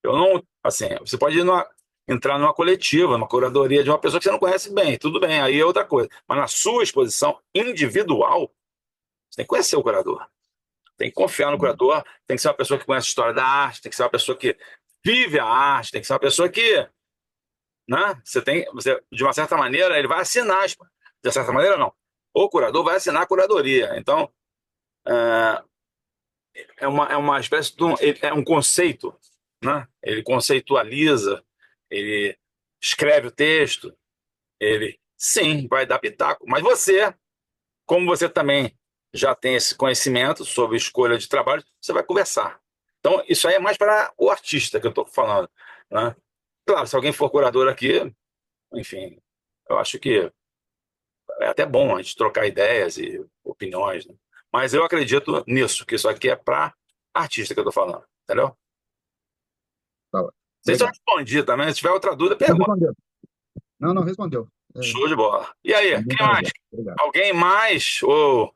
Eu não, assim, você pode entrar numa coletiva, numa curadoria de uma pessoa que você não conhece bem, tudo bem, aí é outra coisa. Mas na sua exposição individual, você tem que conhecer o curador. Tem que confiar no curador, tem que ser uma pessoa que conhece a história da arte, tem que ser uma pessoa que vive a arte, tem que ser uma pessoa que, né, de uma certa maneira, ele vai assinar, de certa maneira não. O curador vai assinar a curadoria. Então, é uma espécie de é um conceito, né? Ele conceitualiza, ele escreve o texto, ele sim vai dar pitaco, mas você, como você também já tem esse conhecimento sobre escolha de trabalho, você vai conversar. Então, isso aí é mais para o artista que eu estou falando, né? Claro, se alguém for curador aqui, enfim, eu acho que É até bom a gente trocar ideias e opiniões, né? Mas eu acredito nisso, que isso aqui é para artista que eu tô falando, entendeu? Não Tá ótimo. sei se eu Obrigado. respondi também. Se tiver outra dúvida, Não pergunta. respondeu. Não, não respondeu. Show de bola. E aí, quem Muito mais? legal. Obrigado. Alguém mais? Ou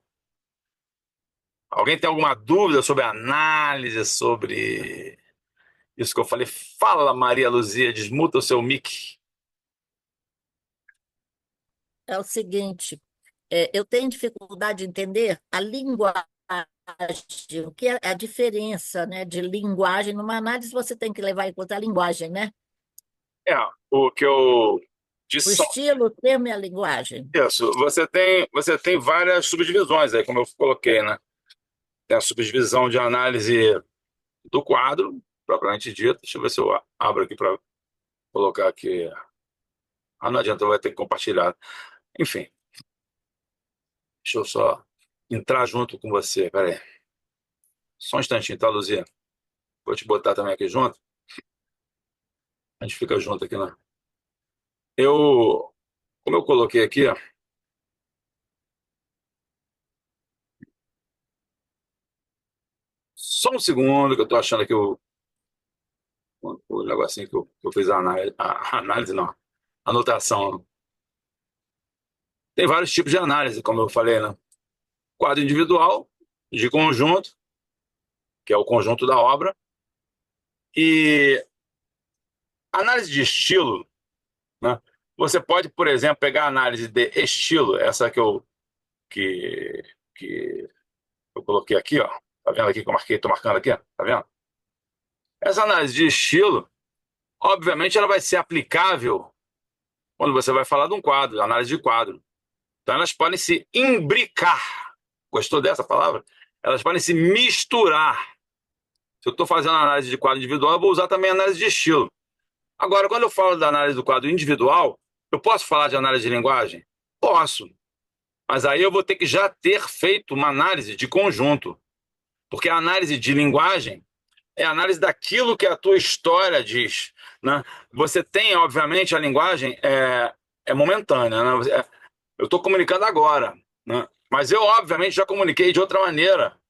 alguém tem alguma dúvida sobre análise, sobre isso que eu falei? Fala, Maria Luzia, desmuta o seu mic. É o seguinte, eu tenho dificuldade de entender a linguagem, o que é a diferença, né, de linguagem. Numa análise, você tem que levar em conta a linguagem, né? É, o que eu O disse são estilo, o termo e a linguagem. isso. Você tem várias subdivisões aí, como eu coloquei, né? Tem a subdivisão de análise do quadro, propriamente dito. Deixa eu ver se eu abro aqui para colocar aqui. Ah, não adianta, vai ter que compartilhar. Enfim, deixa eu só entrar junto com você. Pera aí. Só um instantinho, tá, Luzia? Vou te botar também aqui junto. A gente fica junto aqui, né? Como eu coloquei aqui, ó, só um segundo que eu tô achando aqui o negocinho que eu fiz a análise, não, a anotação. Tem vários tipos de análise, como eu falei, né? Quadro individual, de conjunto, que é o conjunto da obra, e análise de estilo, né? Você pode, por exemplo, pegar a análise de estilo, essa que, que eu coloquei aqui, ó. Tá vendo aqui que eu marquei, tô marcando aqui, ó. Tá vendo? Essa análise de estilo, obviamente, ela vai ser aplicável quando você vai falar de um quadro, análise de quadro. Então, elas podem se imbricar. Gostou dessa palavra? Elas podem se misturar. Se eu estou fazendo análise de quadro individual, eu vou usar também análise de estilo. Agora, quando eu falo da análise do quadro individual, eu posso falar de análise de linguagem? Posso. Mas aí eu vou ter que já ter feito uma análise de conjunto. Porque a análise de linguagem é a análise daquilo que a tua história diz, né? Você tem, obviamente, a linguagem é momentânea, né? Eu estou comunicando agora, né? Mas eu, obviamente, já comuniquei de outra maneira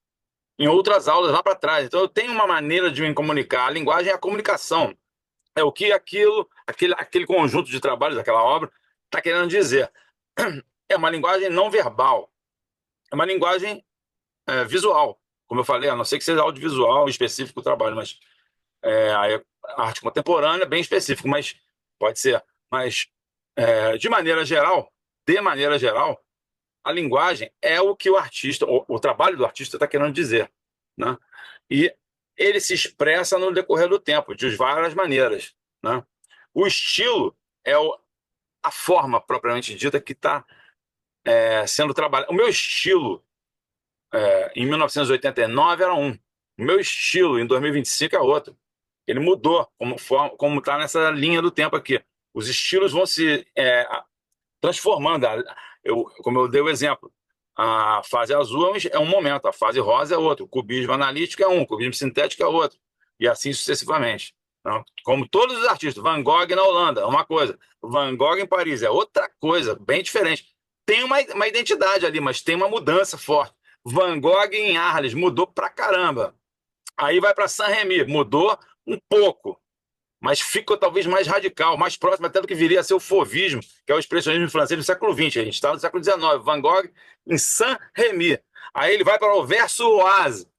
em outras aulas lá para trás. Então, eu tenho uma maneira de me comunicar. A linguagem é a comunicação. É o que aquele conjunto de trabalhos daquela obra está querendo dizer. É uma linguagem não verbal. É uma linguagem visual. Como eu falei, a não ser que seja audiovisual específico o trabalho, mas aí a arte contemporânea é bem específico, mas pode ser. Mas, de maneira geral, a linguagem é o que o artista, o trabalho do artista está querendo dizer, né? E ele se expressa no decorrer do tempo, de várias maneiras, né? O estilo é a forma propriamente dita que está sendo trabalhada. O meu estilo em 1989 era um. O meu estilo em 2025 é outro. Ele mudou, como está nessa linha do tempo aqui. Os estilos vão se transformando. Como eu dei o exemplo, a fase azul é um momento, a fase rosa é outro, o cubismo analítico é um, o cubismo sintético é outro, e assim sucessivamente. Então, como todos os artistas, Van Gogh na Holanda é uma coisa, Van Gogh em Paris é outra coisa, bem diferente. Tem uma identidade ali, mas tem uma mudança forte. Van Gogh em Arles mudou pra caramba. Aí vai para Saint-Rémy, mudou um pouco, mas ficou talvez mais radical, mais próximo até do que viria a ser o fauvismo, que é o expressionismo francês do século XX. A gente está no século XIX. Van Gogh em Saint-Rémy. Aí ele vai para o Versoise.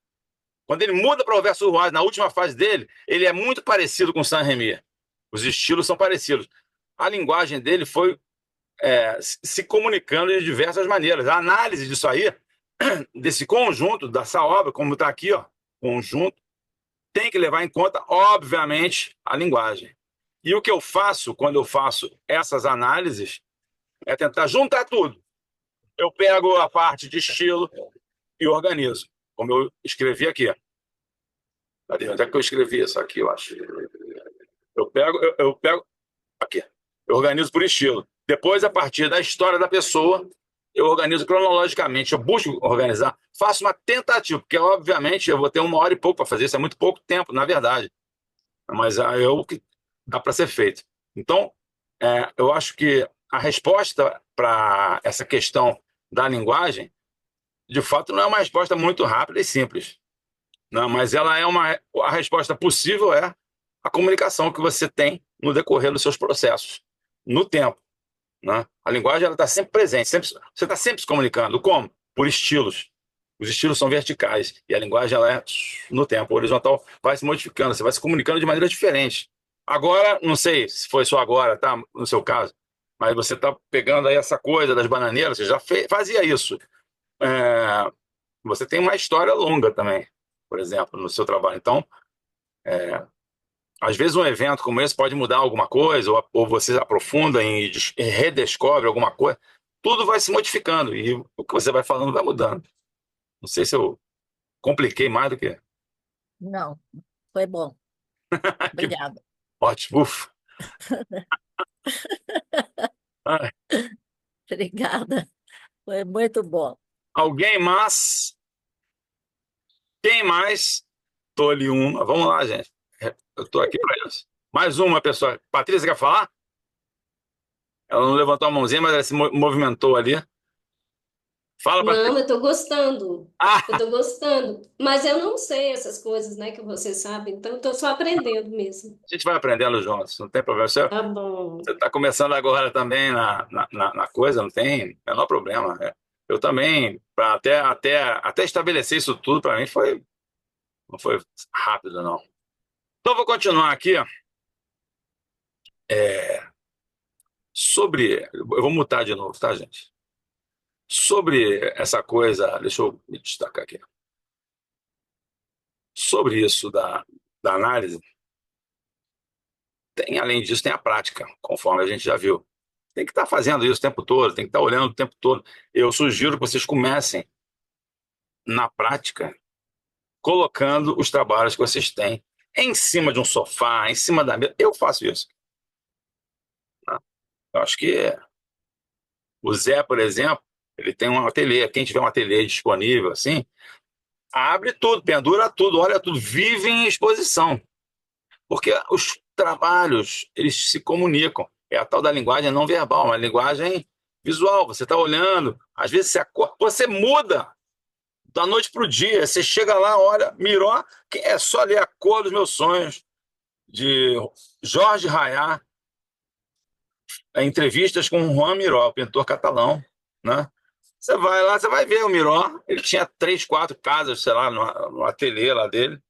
Quando ele muda para o Versoise, na última fase dele, ele é muito parecido com Saint-Rémy. Os estilos são parecidos. A linguagem dele foi se comunicando de diversas maneiras. A análise disso aí, desse conjunto, dessa obra, como está aqui, ó, conjunto, tem que levar em conta, obviamente, a linguagem. E o que eu faço quando eu faço essas análises é tentar juntar tudo. Eu pego a parte de estilo e organizo, como eu escrevi aqui. Cadê? Onde é que eu escrevi isso aqui, eu acho? Eu pego aqui. Eu organizo por estilo. Depois, a partir da história da pessoa, eu organizo cronologicamente. Eu busco organizar. Faço uma tentativa, porque, obviamente, eu vou ter 1 hora e pouco para fazer. Isso é muito pouco tempo, na verdade. Mas é o que dá para ser feito. Então, eu acho que a resposta para essa questão da linguagem, de fato, não é uma resposta muito rápida e simples, né? Mas ela é a resposta possível é a comunicação que você tem no decorrer dos seus processos, no tempo, né? A linguagem ela está sempre presente, você está sempre se comunicando. Como? Por estilos. Os estilos são verticais e a linguagem ela é no tempo, o horizontal vai se modificando, você vai se comunicando de maneira diferente. Agora, não sei se foi só agora, tá? No seu caso, mas você está pegando aí essa coisa das bananeiras, você já fazia isso. É, você tem uma história longa também, por exemplo, no seu trabalho. Então, às vezes um evento como esse pode mudar alguma coisa, ou você aprofunda e redescobre alguma coisa. Tudo vai se modificando e o que você vai falando vai mudando. Não sei se eu compliquei mais do que. Não, foi bom. Que Obrigada. ótimo. Ufa. Ah, Obrigada. Foi muito bom. alguém mais? Quem mais? Tô ali uma. Vamos lá, gente. Eu tô aqui para isso. Mais uma pessoa. Patrícia quer falar? Ela não levantou a mãozinha, mas ela se movimentou ali. Fala, Não, Patrícia. eu tô gostando. Eu Ah, tô gostando. Mas eu não sei essas coisas, né, que você sabe, então eu tô só aprendendo mesmo. a gente vai aprendendo juntos, não tem problema. Você Tá bom. está começando agora também na coisa, não tem o menor problema. Eu também, até estabelecer isso tudo, para mim não foi rápido, não. Então, eu vou continuar aqui. Eu vou mutar de novo, tá, gente? Sobre essa coisa, deixa eu me destacar aqui. Sobre isso da análise, além disso, tem a prática, conforme a gente já viu. Tem que estar fazendo isso o tempo todo, tem que estar olhando o tempo todo. Eu sugiro que vocês comecem na prática, colocando os trabalhos que vocês têm em cima de um sofá, em cima da mesa. Eu faço isso, né? Eu acho que o Zé, por exemplo, ele tem um ateliê. Quem tiver um ateliê disponível, assim, abre tudo, pendura tudo, olha tudo, vive em exposição. Porque os trabalhos, eles se comunicam. É a tal da linguagem não verbal, uma linguagem visual. Você está olhando, às vezes você muda da noite para o dia. Você chega lá, olha, Miró, que é só ler A Cor dos Meus Sonhos, de Jorge Rayá, entrevistas com Juan Miró, pintor catalão, né? Você vai lá, você vai ver o Miró, ele tinha 3, 4 casas, sei lá, no ateliê lá dele.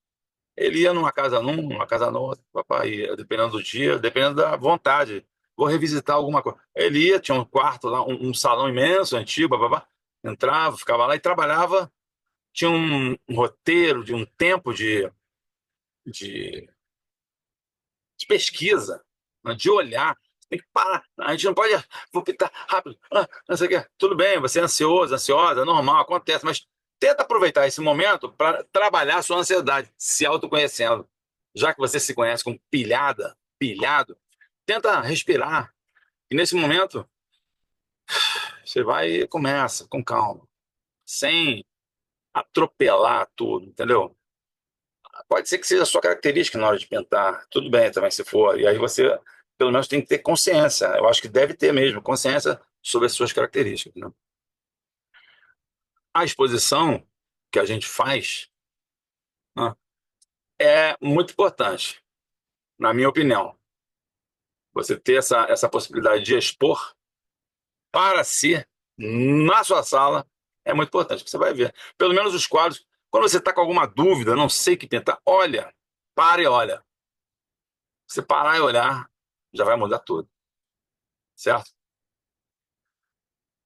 Ele ia numa casa nova, papai, ia, dependendo do dia, dependendo da vontade. Vou revisitar alguma coisa. Ele ia, tinha um quarto lá, um salão imenso, antigo, babá. Entrava, ficava lá e trabalhava. Tinha um roteiro de um tempo de, de pesquisa, né, de olhar. Tem que parar. A gente não pode. Vou pintar rápido. Não sei o quê. Tudo bem, você é ansioso, ansiosa, normal, acontece, mas tenta aproveitar esse momento para trabalhar a sua ansiedade, se autoconhecendo. Já que você se conhece como pilhado, tenta respirar. E nesse momento, você vai e começa com calma, sem atropelar tudo, entendeu? Pode ser que seja a sua característica na hora de pintar. Tudo bem também, se for. E aí você, pelo menos, tem que ter consciência. Eu acho que deve ter mesmo consciência sobre as suas características, né? A exposição que a gente faz, né, é muito importante, na minha opinião. Você ter essa possibilidade de expor para si, na sua sala, é muito importante. Você vai ver. Pelo menos os quadros. Quando você está com alguma dúvida, não sei o que pintar, olha, para e olha. Você parar e olhar, já vai mudar tudo. Certo?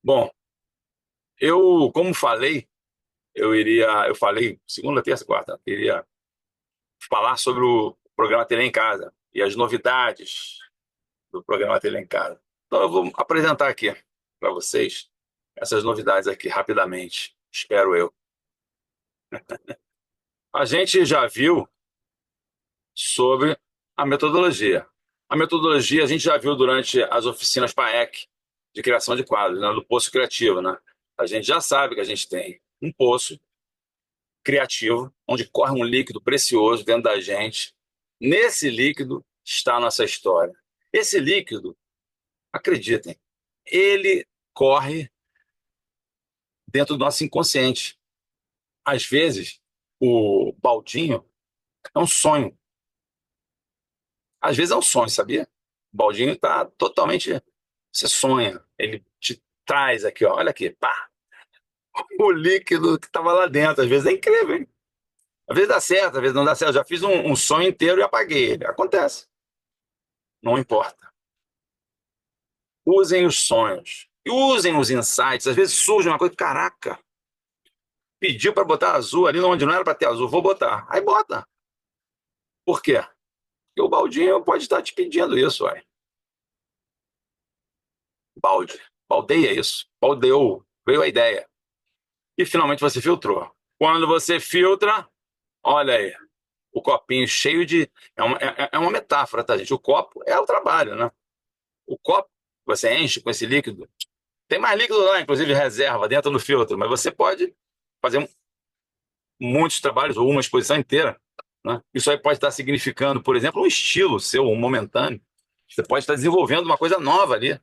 Bom, como falei, eu falei segunda, terça, quarta, eu iria falar sobre o programa Tele em Casa e as novidades do programa Tele em Casa. Então eu vou apresentar aqui para vocês essas novidades aqui rapidamente, espero eu. A gente já viu sobre a metodologia. A metodologia a gente já viu durante as oficinas PAEC de criação de quadros, né, do Poço Criativo, né? A gente já sabe que a gente tem um poço criativo, onde corre um líquido precioso dentro da gente. Nesse líquido está a nossa história. Esse líquido, acreditem, ele corre dentro do nosso inconsciente. Às vezes, o baldinho é um sonho. Às vezes é um sonho, sabia? O baldinho está totalmente... Você sonha, ele te traz aqui, ó, olha aqui, pá, o líquido que estava lá dentro. Às vezes é incrível, hein? Às vezes dá certo, às vezes não dá certo. Eu já fiz um sonho inteiro e apaguei ele. Acontece. Não importa. Usem os sonhos. E usem os insights. Às vezes surge uma coisa, caraca, pediu para botar azul ali onde não era para ter azul, vou botar. Aí bota. Por quê? Porque o baldinho pode estar te pedindo isso, ué. Balde. Baldeia isso. Baldeou. Veio a ideia. E finalmente você filtrou. Quando você filtra, olha aí, o copinho cheio de... É uma metáfora, tá, gente? O copo é o trabalho, né? O copo, você enche com esse líquido. Tem mais líquido lá, inclusive de reserva, dentro do filtro, mas você pode fazer muitos trabalhos ou uma exposição inteira, né? Isso aí pode estar significando, por exemplo, um estilo seu, um momentâneo. Você pode estar desenvolvendo uma coisa nova ali.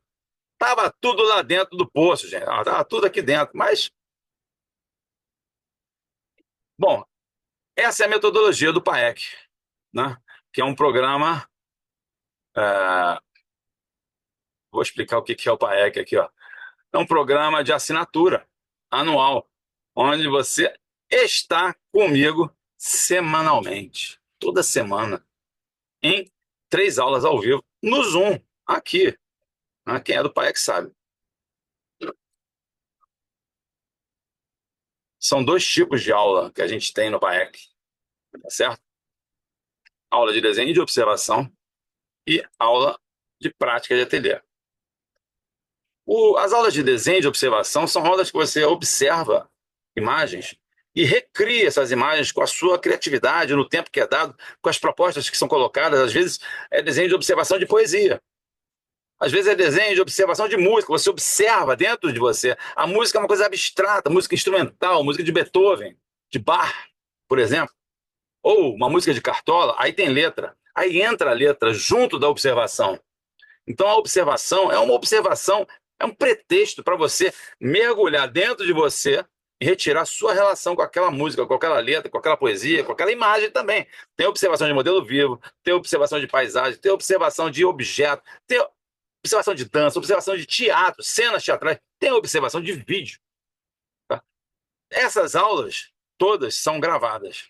Tava tudo lá dentro do poço, gente. Tava tudo aqui dentro. Mas, bom, essa é a metodologia do PAEC, né? Que é um programa. é, Vou explicar o que é o PAEC aqui, ó. É um programa de assinatura anual, onde você está comigo semanalmente, toda semana, em 3 aulas ao vivo, no Zoom, aqui. Né? Quem é do PAEC sabe. São 2 tipos de aula que a gente tem no PAEC, tá certo? Aula de desenho e de observação e aula de prática de ateliê. As aulas de desenho e de observação são aulas que você observa imagens e recria essas imagens com a sua criatividade, no tempo que é dado, com as propostas que são colocadas. Às vezes é desenho de observação de poesia. Às vezes é desenho de observação de música. Você observa dentro de você. A música é uma coisa abstrata, música instrumental, música de Beethoven, de Bach, por exemplo. Ou uma música de Cartola, aí tem letra. Aí entra a letra junto da observação. Então, a observação é uma observação, é um pretexto para você mergulhar dentro de você e retirar sua relação com aquela música, com aquela letra, com aquela poesia, com aquela imagem também. Tem observação de modelo vivo, tem observação de paisagem, tem observação de objeto, tem observação de dança, observação de teatro, cenas teatrais, tem observação de vídeo. Tá? Essas aulas todas são gravadas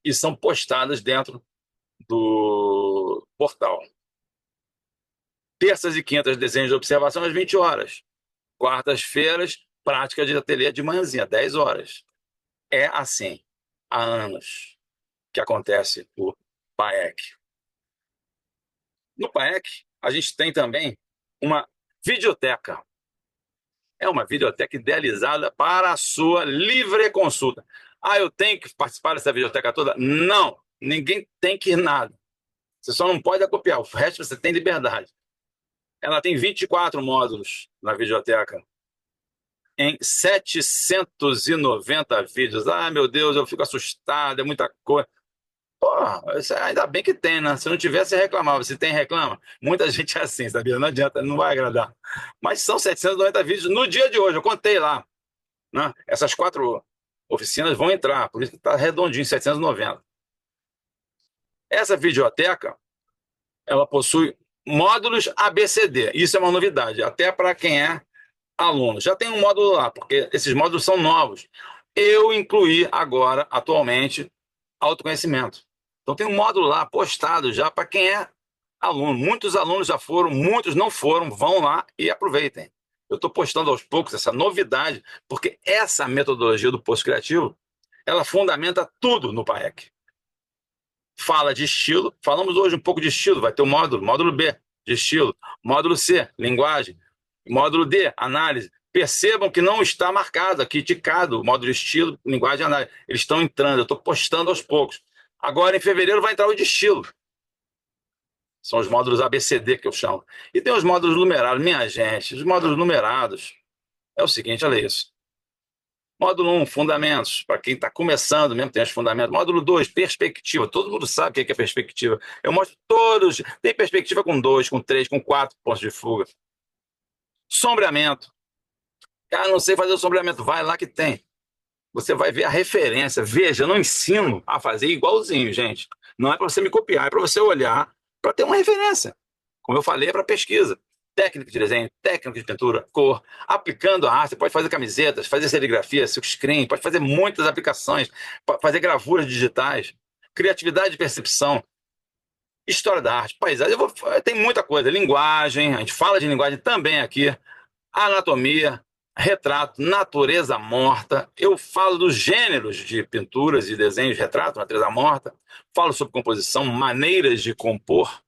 e são postadas dentro do portal. Terças e quintas, desenhos de observação às 20 horas. Quartas-feiras, prática de ateliê de manhãzinha, 10 horas. É assim, há anos, que acontece o PAEC. No PAEC, a gente tem também uma videoteca. É uma videoteca idealizada para a sua livre consulta. Ah, eu tenho que participar dessa videoteca toda? Não, ninguém tem que ir nada. Você só não pode copiar, o resto você tem liberdade. Ela tem 24 módulos na videoteca, em 790 vídeos. Ah, meu Deus, eu fico assustado, é muita coisa. Pô, ainda bem que tem, né? Se não tivesse, reclamava. Se tem, reclama. Muita gente é assim, sabia? Não adianta, não vai agradar. Mas são 790 vídeos no dia de hoje, eu contei lá. Né? Essas 4 oficinas vão entrar, por isso que está redondinho, 790. Essa videoteca, ela possui módulos ABCD. Isso é uma novidade, até para quem é aluno. Já tem um módulo lá, porque esses módulos são novos. Eu incluí agora, atualmente, autoconhecimento. Então tem um módulo lá postado já para quem é aluno. Muitos alunos já foram, muitos não foram, vão lá e aproveitem. Eu estou postando aos poucos essa novidade, porque essa metodologia do Poço Criativo, ela fundamenta tudo no PAEC. Fala de estilo, falamos hoje um pouco de estilo, vai ter o módulo B, de estilo, módulo C, linguagem, módulo D, análise. Percebam que não está marcado aqui, ticado, o módulo de estilo, linguagem e análise. Eles estão entrando, eu estou postando aos poucos. Agora, em fevereiro, vai entrar o de estilo. São os módulos ABCD que eu chamo. E tem os módulos numerados. Minha gente, os módulos numerados é o seguinte, olha isso. Módulo 1, fundamentos, para quem está começando mesmo, tem os fundamentos. Módulo 2, perspectiva. Todo mundo sabe o que é perspectiva. Eu mostro todos. Tem perspectiva com 2, com 3, com 4 pontos de fuga. Sombreamento. Ah, não sei fazer o sombreamento. Vai lá que tem. Você vai ver a referência. Veja, eu não ensino a fazer igualzinho, gente. Não é para você me copiar, é para você olhar para ter uma referência. Como eu falei, é para pesquisa. Técnica de desenho, técnica de pintura, cor. Aplicando a arte, você pode fazer camisetas, fazer serigrafia, silkscreen, pode fazer muitas aplicações, fazer gravuras digitais, criatividade de percepção, história da arte, paisagem. Tem muita coisa. Linguagem, a gente fala de linguagem também aqui. Anatomia, retrato, natureza morta. Eu falo dos gêneros de pinturas e desenhos de retrato, natureza morta. Falo sobre composição, maneiras de compor,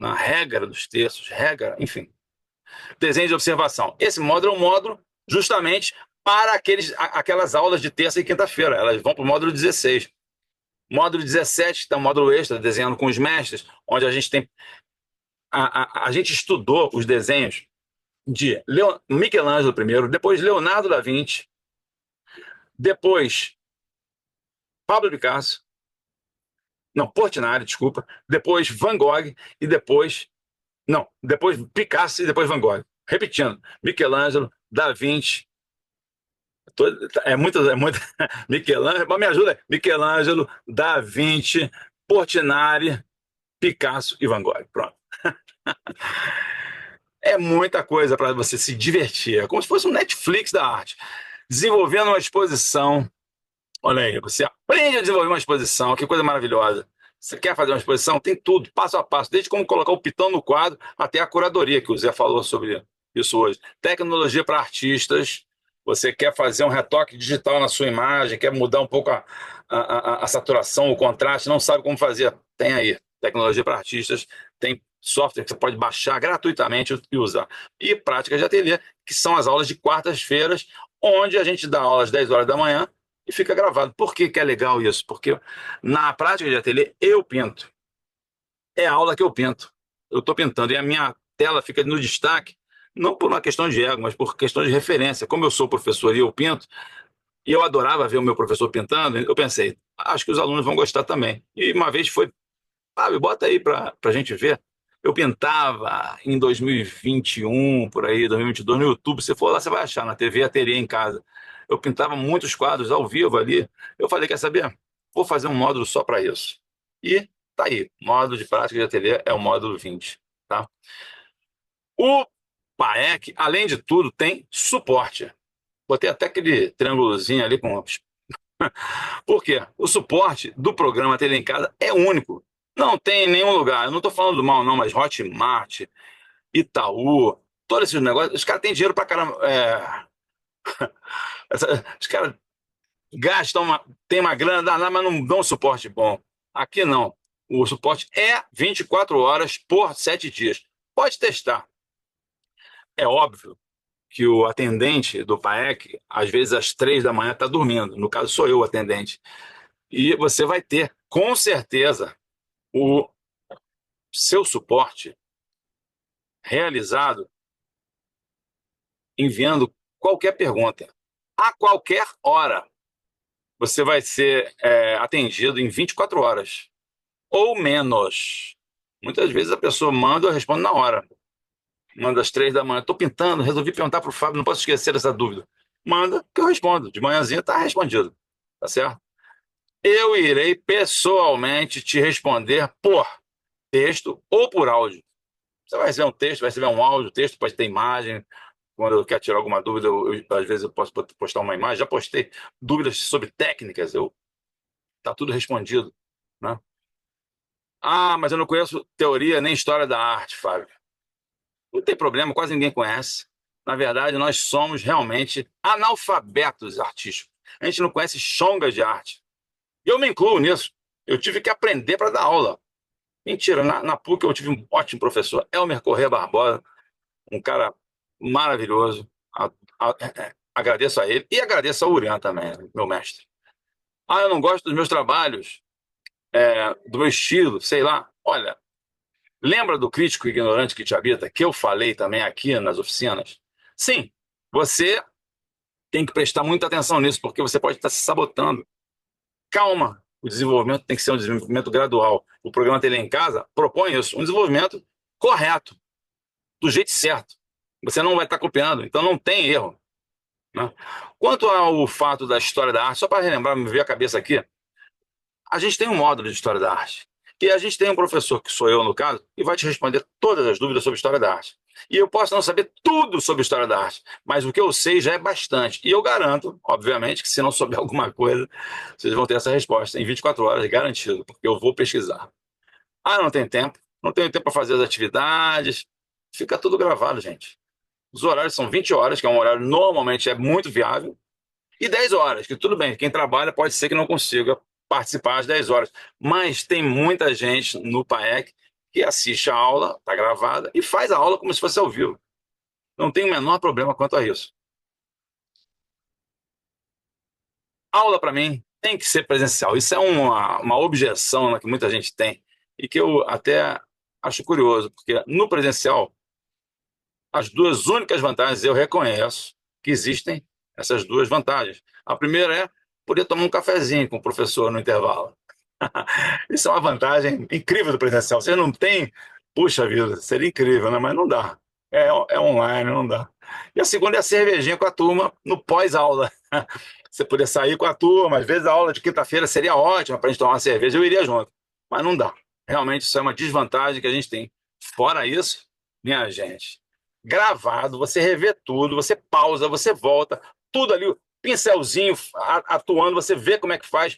na regra dos textos, regra, enfim. Desenho de observação. Esse módulo é um módulo justamente para aquelas aulas de terça e quinta-feira. Elas vão para o módulo 16. Módulo 17, que é um módulo extra, desenhando com os mestres, onde a gente tem. A gente estudou os desenhos de Michelangelo primeiro, depois Leonardo da Vinci, depois Pablo Picasso, não, Portinari, desculpa, depois Van Gogh e depois, não, depois Picasso e depois Van Gogh. Repetindo, Michelangelo, Da Vinci, é muito, Michelangelo, mas me ajuda aí, Michelangelo, Da Vinci, Portinari, Picasso e Van Gogh, pronto. É muita coisa para você se divertir, é como se fosse um Netflix da arte. Desenvolvendo uma exposição. Olha aí, você aprende a desenvolver uma exposição, que coisa maravilhosa. Você quer fazer uma exposição? Tem tudo, passo a passo, desde como colocar o pitão no quadro até a curadoria, que o Zé falou sobre isso hoje. Tecnologia para artistas, você quer fazer um retoque digital na sua imagem, quer mudar um pouco a saturação, o contraste, não sabe como fazer. Tem aí, tecnologia para artistas, tem software que você pode baixar gratuitamente e usar. E práticas de ateliê, que são as aulas de quartas-feiras, onde a gente dá aula às 10 horas da manhã, e fica gravado. Por que que é legal isso? Porque na prática de ateliê eu pinto. É a aula que eu pinto. Eu estou pintando e a minha tela fica no destaque, não por uma questão de ego, mas por questão de referência. Como eu sou professor e eu pinto, e eu adorava ver o meu professor pintando, eu pensei, acho que os alunos vão gostar também. E uma vez foi, Fábio, bota aí para a gente ver. Eu pintava em 2021, por aí, 2022, no YouTube. Se for lá, você vai achar na TV Ateliê em casa. Eu pintava muitos quadros ao vivo ali. Eu falei, quer saber? Vou fazer um módulo só para isso. E tá aí, módulo de prática de ateliê é o módulo 20, tá? O PAEC, além de tudo, tem suporte. Botei até aquele triângulozinho ali com. Por quê? O suporte do programa Ateliê em Casa é único. Não tem em nenhum lugar. Eu não estou falando do mal, não, mas Hotmart, Itaú, todos esses negócios, os caras têm dinheiro pra caramba. Os caras gastam, tem uma grana danada, mas não dão suporte bom. Aqui não. O suporte é 24 horas por 7 dias. Pode testar. É óbvio que o atendente do PAEC, às vezes às 3 da manhã, está dormindo. No caso, sou eu o atendente. E você vai ter, com certeza, o seu suporte realizado enviando qualquer pergunta. A qualquer hora, você vai ser atendido em 24 horas, ou menos. Muitas vezes a pessoa manda, eu respondo na hora. Manda às 3 da manhã. Estou pintando, resolvi perguntar para o Fábio, não posso esquecer dessa dúvida. Manda, que eu respondo. De manhãzinha está respondido. Tá certo? Eu irei pessoalmente te responder por texto ou por áudio. Você vai receber um texto, vai receber um áudio, o texto pode ter imagem. Quando eu quero tirar alguma dúvida, às vezes eu posso postar uma imagem. Já postei dúvidas sobre técnicas, tá tudo respondido, né? Ah, mas eu não conheço teoria nem história da arte, Fábio. Não tem problema, quase ninguém conhece. Na verdade, nós somos realmente analfabetos artísticos. A gente não conhece chongas de arte. E eu me incluo nisso. Eu tive que aprender para dar aula. Mentira, na PUC eu tive um ótimo professor, Elmer Corrêa Barbosa, um cara maravilhoso. Agradeço a ele e agradeço ao Urian também, meu mestre. Ah, eu não gosto dos meus trabalhos, do meu estilo, sei lá. Olha, lembra do crítico ignorante que te habita, que eu falei também aqui nas oficinas? Sim, você tem que prestar muita atenção nisso, porque você pode estar se sabotando. Calma, o desenvolvimento tem que ser um desenvolvimento gradual. O programa Ateliê em Casa propõe isso, um desenvolvimento correto, do jeito certo. Você não vai estar copiando, então não tem erro, né? Quanto ao fato da história da arte, só para relembrar, me veio a cabeça aqui, a gente tem um módulo de história da arte. E a gente tem um professor, que sou eu no caso, que vai te responder todas as dúvidas sobre história da arte. E eu posso não saber tudo sobre história da arte, mas o que eu sei já é bastante. E eu garanto, obviamente, que se não souber alguma coisa, vocês vão ter essa resposta em 24 horas, garantido, porque eu vou pesquisar. Ah, não tem tempo, não tenho tempo para fazer as atividades. Fica tudo gravado, gente. Os horários são 20 horas, que é um horário normalmente é muito viável, e 10 horas, que tudo bem, quem trabalha pode ser que não consiga participar às 10 horas. Mas tem muita gente no PAEC que assiste a aula, está gravada, e faz a aula como se fosse ao vivo. Não tem o menor problema quanto a isso. Aula, para mim, tem que ser presencial. Isso é uma objeção, né, que muita gente tem, e que eu até acho curioso, porque no presencial, as duas únicas vantagens eu reconheço que existem essas duas vantagens. A primeira é poder tomar um cafezinho com o professor no intervalo. Isso é uma vantagem incrível do presencial. Você não tem, puxa vida, seria incrível, né? Mas não dá. É online, não dá. E a segunda é a cervejinha com a turma no pós-aula. Você poder sair com a turma, às vezes a aula de quinta-feira seria ótima para a gente tomar uma cerveja, eu iria junto. Mas não dá. Realmente isso é uma desvantagem que a gente tem. Fora isso, minha gente, gravado, você revê tudo, você pausa, você volta, tudo ali, pincelzinho atuando, você vê como é que faz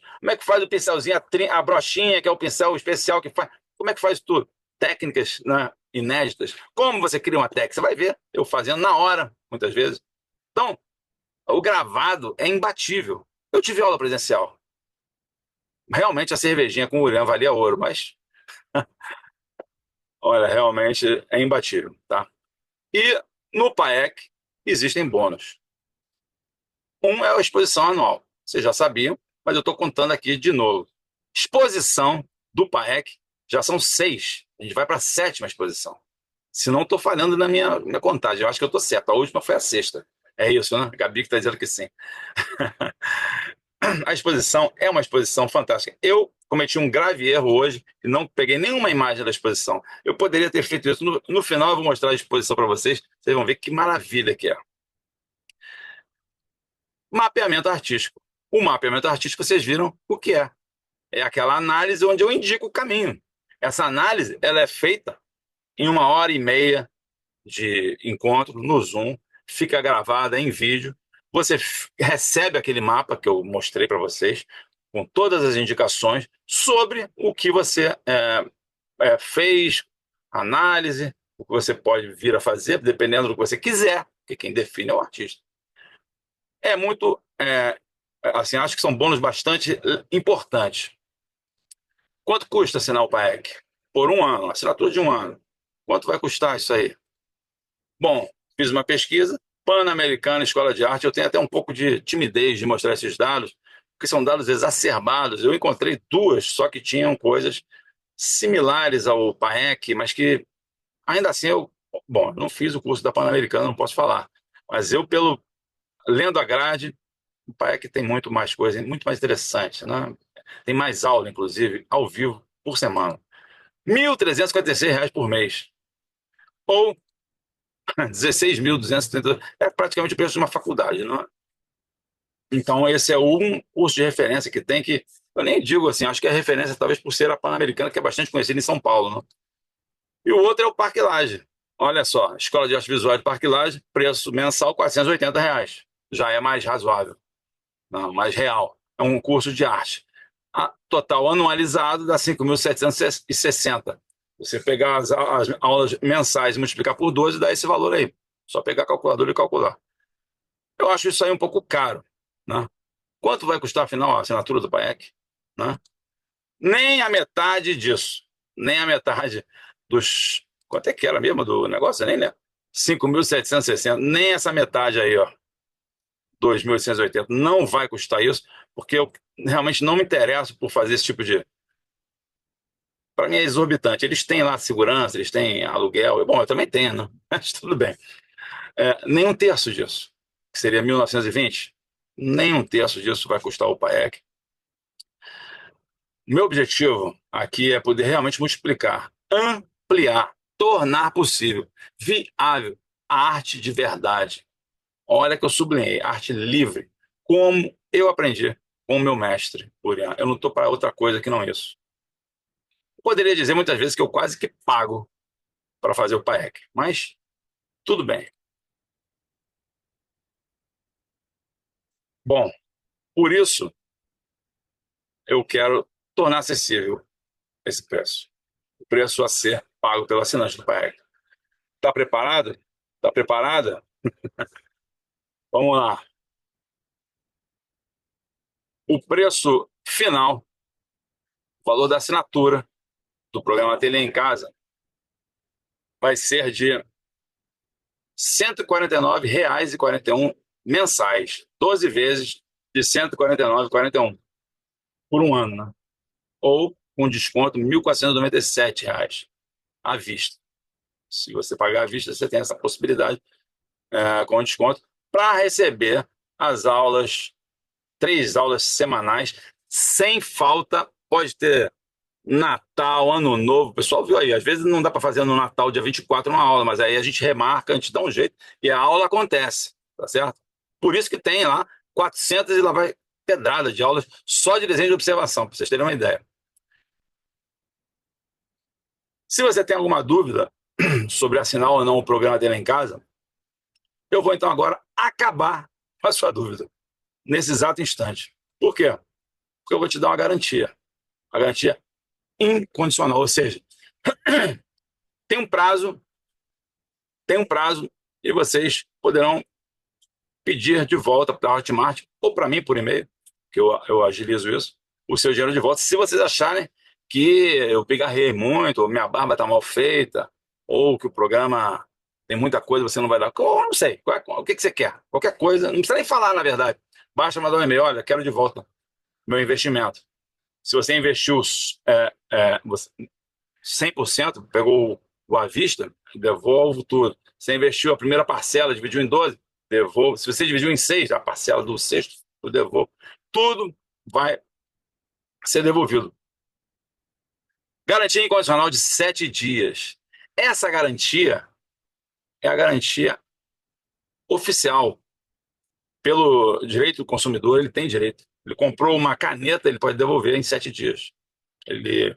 o pincelzinho, a brochinha, que é o pincel especial que faz, como é que faz tudo? Técnicas, né, inéditas. Como você cria uma técnica? Você vai ver eu fazendo na hora, muitas vezes. Então, o gravado é imbatível. Eu tive aula presencial. Realmente a cervejinha com o Urian valia ouro, mas, olha, realmente é imbatível, tá? E no PAEC existem bônus. Um é a exposição anual. Vocês já sabiam, mas eu estou contando aqui de novo. Exposição do PAEC já são 6. A gente vai para a 7ª exposição. Se não, estou falhando na minha contagem. Eu acho que eu estou certo. A última foi a 6ª. É isso, né? A Gabi que está dizendo que sim. A exposição é uma exposição fantástica. Eu cometi um grave erro hoje e não peguei nenhuma imagem da exposição. Eu poderia ter feito isso. No final, eu vou mostrar a exposição para vocês. Vocês vão ver que maravilha que é. Mapeamento artístico. O mapeamento artístico, vocês viram o que é. É aquela análise onde eu indico o caminho. Essa análise ela é feita em 1h30 de encontro no Zoom, fica gravada em vídeo. Você recebe aquele mapa que eu mostrei para vocês, com todas as indicações sobre o que você fez, análise, o que você pode vir a fazer, dependendo do que você quiser, porque quem define é o artista. É muito, assim, acho que são bônus bastante importantes. Quanto custa assinar o PAEC? Por um ano, assinatura de um ano. Quanto vai custar isso aí? Bom, fiz uma pesquisa, Pan-Americana Escola de Arte, eu tenho até um pouco de timidez de mostrar esses dados, porque são dados exacerbados. Eu encontrei duas, só que tinham coisas similares ao PAEC, mas que, ainda assim, bom, eu não fiz o curso da Pan-Americana, não posso falar. Mas eu, lendo a grade, o PAEC tem muito mais coisa, muito mais interessante, né? Tem mais aula, inclusive, ao vivo, por semana. R$ 1.356 por mês. Ou 16.230. É praticamente o preço de uma faculdade, não é? Então, esse é um curso de referência que tem que. Eu nem digo assim, acho que é referência talvez por ser a Pan-Americana, que é bastante conhecida em São Paulo, não? E o outro é o Parque Lage. Olha só, Escola de Arte Visual de Parque Lage, preço mensal R$ 480. Já é mais razoável, não, mais real. É um curso de arte. Total anualizado dá 5.760. Você pegar as aulas mensais e multiplicar por 12, dá esse valor aí. Só pegar a calculadora e calcular. Eu acho isso aí um pouco caro, né? Quanto vai custar, afinal, a assinatura do PAEC? Né? Nem a metade disso. Nem a metade dos... Quanto é que era mesmo do negócio? Eu nem lembro. 5.760. Nem essa metade aí, ó. 2.880. Não vai custar isso, porque eu realmente não me interesso por fazer esse tipo de... Para mim é exorbitante. Eles têm lá segurança, eles têm aluguel. Bom, eu também tenho, né? Mas tudo bem. Nem um terço disso, que seria 1.920, nem um terço disso vai custar o PAEC. Meu objetivo aqui é poder realmente multiplicar, ampliar, tornar possível, viável, arte de verdade. Olha que eu sublinhei, arte livre, como eu aprendi com o meu mestre, Urian. Eu não estou para outra coisa que não isso. Poderia dizer muitas vezes que eu quase que pago para fazer o PAEC, mas tudo bem. Bom, por isso eu quero tornar acessível esse preço. O preço a ser pago pelo assinante do PAEC. Está preparado? Está preparada? Vamos lá. O preço final, o valor da assinatura do programa Ateliê em Casa, vai ser de R$ 149,41 mensais, 12 vezes de R$ 149,41 por um ano, né? Ou com desconto R$ 1.497 à vista. Se você pagar à vista, você tem essa possibilidade com desconto para receber as aulas, 3 aulas semanais, sem falta. Pode ter Natal, Ano Novo, o pessoal viu aí, às vezes não dá para fazer no Natal, dia 24, uma aula, mas aí a gente remarca, a gente dá um jeito e a aula acontece, tá certo? Por isso que tem lá 400 e lá vai pedrada de aulas só de desenho de observação, para vocês terem uma ideia. Se você tem alguma dúvida sobre assinar ou não o programa dele em casa, eu vou então agora acabar com a sua dúvida, nesse exato instante. Por quê? Porque eu vou te dar uma garantia incondicional, ou seja, tem um prazo e vocês poderão pedir de volta para a Hotmart ou para mim por e-mail, que eu agilizo isso, o seu dinheiro de volta, se vocês acharem que eu pigarrei muito, ou minha barba está mal feita, ou que o programa tem muita coisa, você não vai dar. Eu não sei, o que você quer? Qualquer coisa, não precisa nem falar, na verdade. Basta mandar um e-mail, olha, quero de volta meu investimento. Se você investiu 100%, pegou o à vista, devolvo tudo. Você investiu a primeira parcela, dividiu em 12, devolvo. Se você dividiu em 6, a parcela do sexto, eu devolvo. Tudo vai ser devolvido. Garantia incondicional de 7 dias. Essa garantia é a garantia oficial. Pelo direito do consumidor, ele tem direito. Ele comprou uma caneta, ele pode devolver em 7 dias. Ele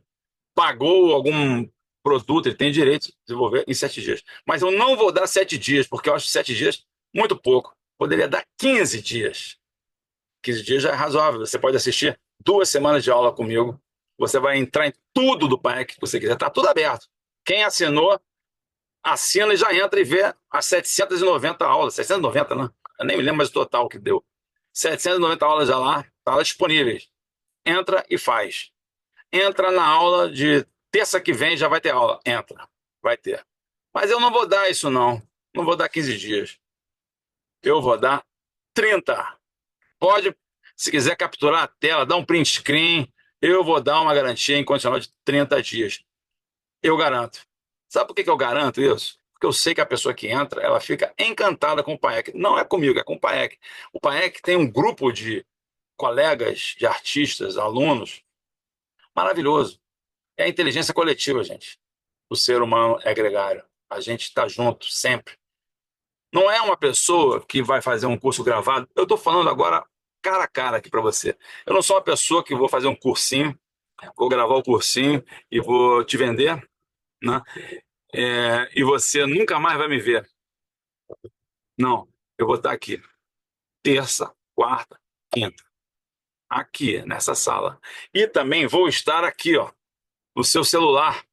pagou algum produto, ele tem direito de devolver em 7 dias. Mas eu não vou dar 7 dias, porque eu acho 7 dias muito pouco. Poderia dar 15 dias. 15 dias já é razoável. Você pode assistir 2 semanas de aula comigo. Você vai entrar em tudo do PAEC que você quiser. Está tudo aberto. Quem assinou, assina e já entra e vê as 790 aulas. 790, né? Eu nem me lembro mais o total que deu. 790 aulas já lá, tá lá disponíveis. Entra e faz. Entra na aula de terça que vem, já vai ter aula. Entra, vai ter. Mas eu não vou dar isso, não. Não vou dar 15 dias. Eu vou dar 30. Pode, se quiser capturar a tela, dar um print screen, eu vou dar uma garantia incondicional de 30 dias. Eu garanto. Sabe por que eu garanto isso? Porque eu sei que a pessoa que entra, ela fica encantada com o PAEC. Não é comigo, é com o PAEC. O PAEC tem um grupo de colegas, de artistas, alunos, maravilhoso. É a inteligência coletiva, gente. O ser humano é gregário. A gente está junto, sempre. Não é uma pessoa que vai fazer um curso gravado. Eu estou falando agora cara a cara aqui para você. Eu não sou uma pessoa que vou fazer um cursinho, vou gravar o cursinho e vou te vender, né? E você nunca mais vai me ver. Não, eu vou estar aqui. Terça, quarta, quinta. Aqui, nessa sala. E também vou estar aqui, ó, no seu celular,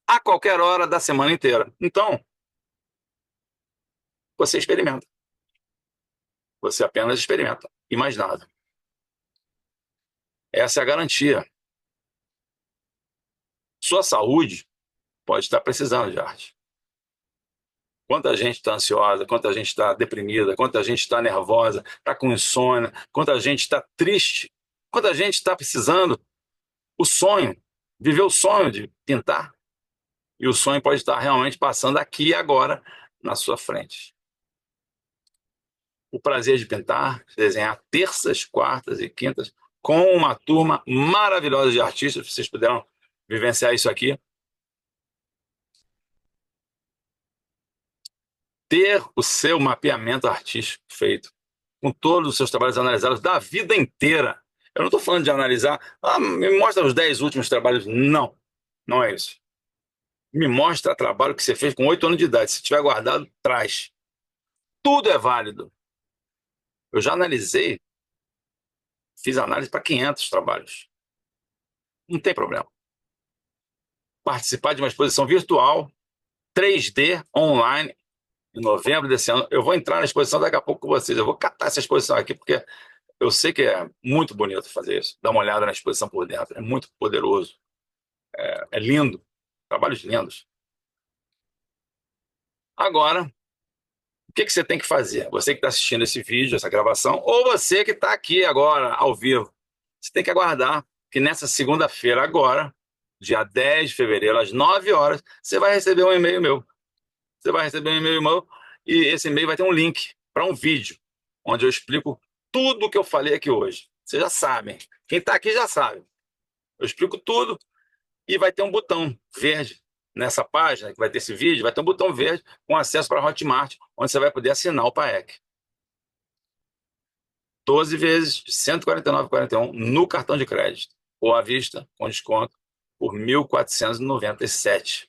a qualquer hora da semana inteira. Então, você experimenta. Você apenas experimenta. E mais nada. Essa é a garantia. Sua saúde pode estar precisando de arte. Quanta gente está ansiosa, quanta gente está deprimida, quanta gente está nervosa, está com insônia, quanta gente está triste, quanta gente está precisando o sonho, viver o sonho de pintar. E o sonho pode estar realmente passando aqui e agora na sua frente. O prazer de pintar, desenhar terças, quartas e quintas com uma turma maravilhosa de artistas. Vocês puderam vivenciar isso aqui. ter o seu mapeamento artístico feito, com todos os seus trabalhos analisados da vida inteira. Eu não estou falando de analisar, me mostra os 10 últimos trabalhos. Não, não é isso. Me mostra o trabalho que você fez com 8 anos de idade. Se tiver guardado, traz. Tudo é válido. Eu já analisei, fiz análise para 500 trabalhos. Não tem problema. Participar de uma exposição virtual, 3D, online, em novembro desse ano. Eu vou entrar na exposição daqui a pouco com vocês. Eu vou catar essa exposição aqui, porque eu sei que é muito bonito fazer isso. Dar uma olhada na exposição por dentro. É muito poderoso. É lindo. Trabalhos lindos. Agora, o que você tem que fazer? Você que está assistindo esse vídeo, essa gravação, ou você que está aqui agora, ao vivo, você tem que aguardar que nessa segunda-feira, agora, dia 10 de fevereiro, às 9 horas, você vai receber um e-mail meu. Você vai receber um e-mail meu e esse e-mail vai ter um link para um vídeo, onde eu explico tudo o que eu falei aqui hoje. Vocês já sabem. Quem está aqui já sabe. Eu explico tudo e vai ter um botão verde nessa página, que vai ter esse vídeo, vai ter um botão verde com acesso para a Hotmart, onde você vai poder assinar o PAEC. 12 vezes de R$ 149,41 no cartão de crédito, ou à vista, com desconto, por R$ 1.497.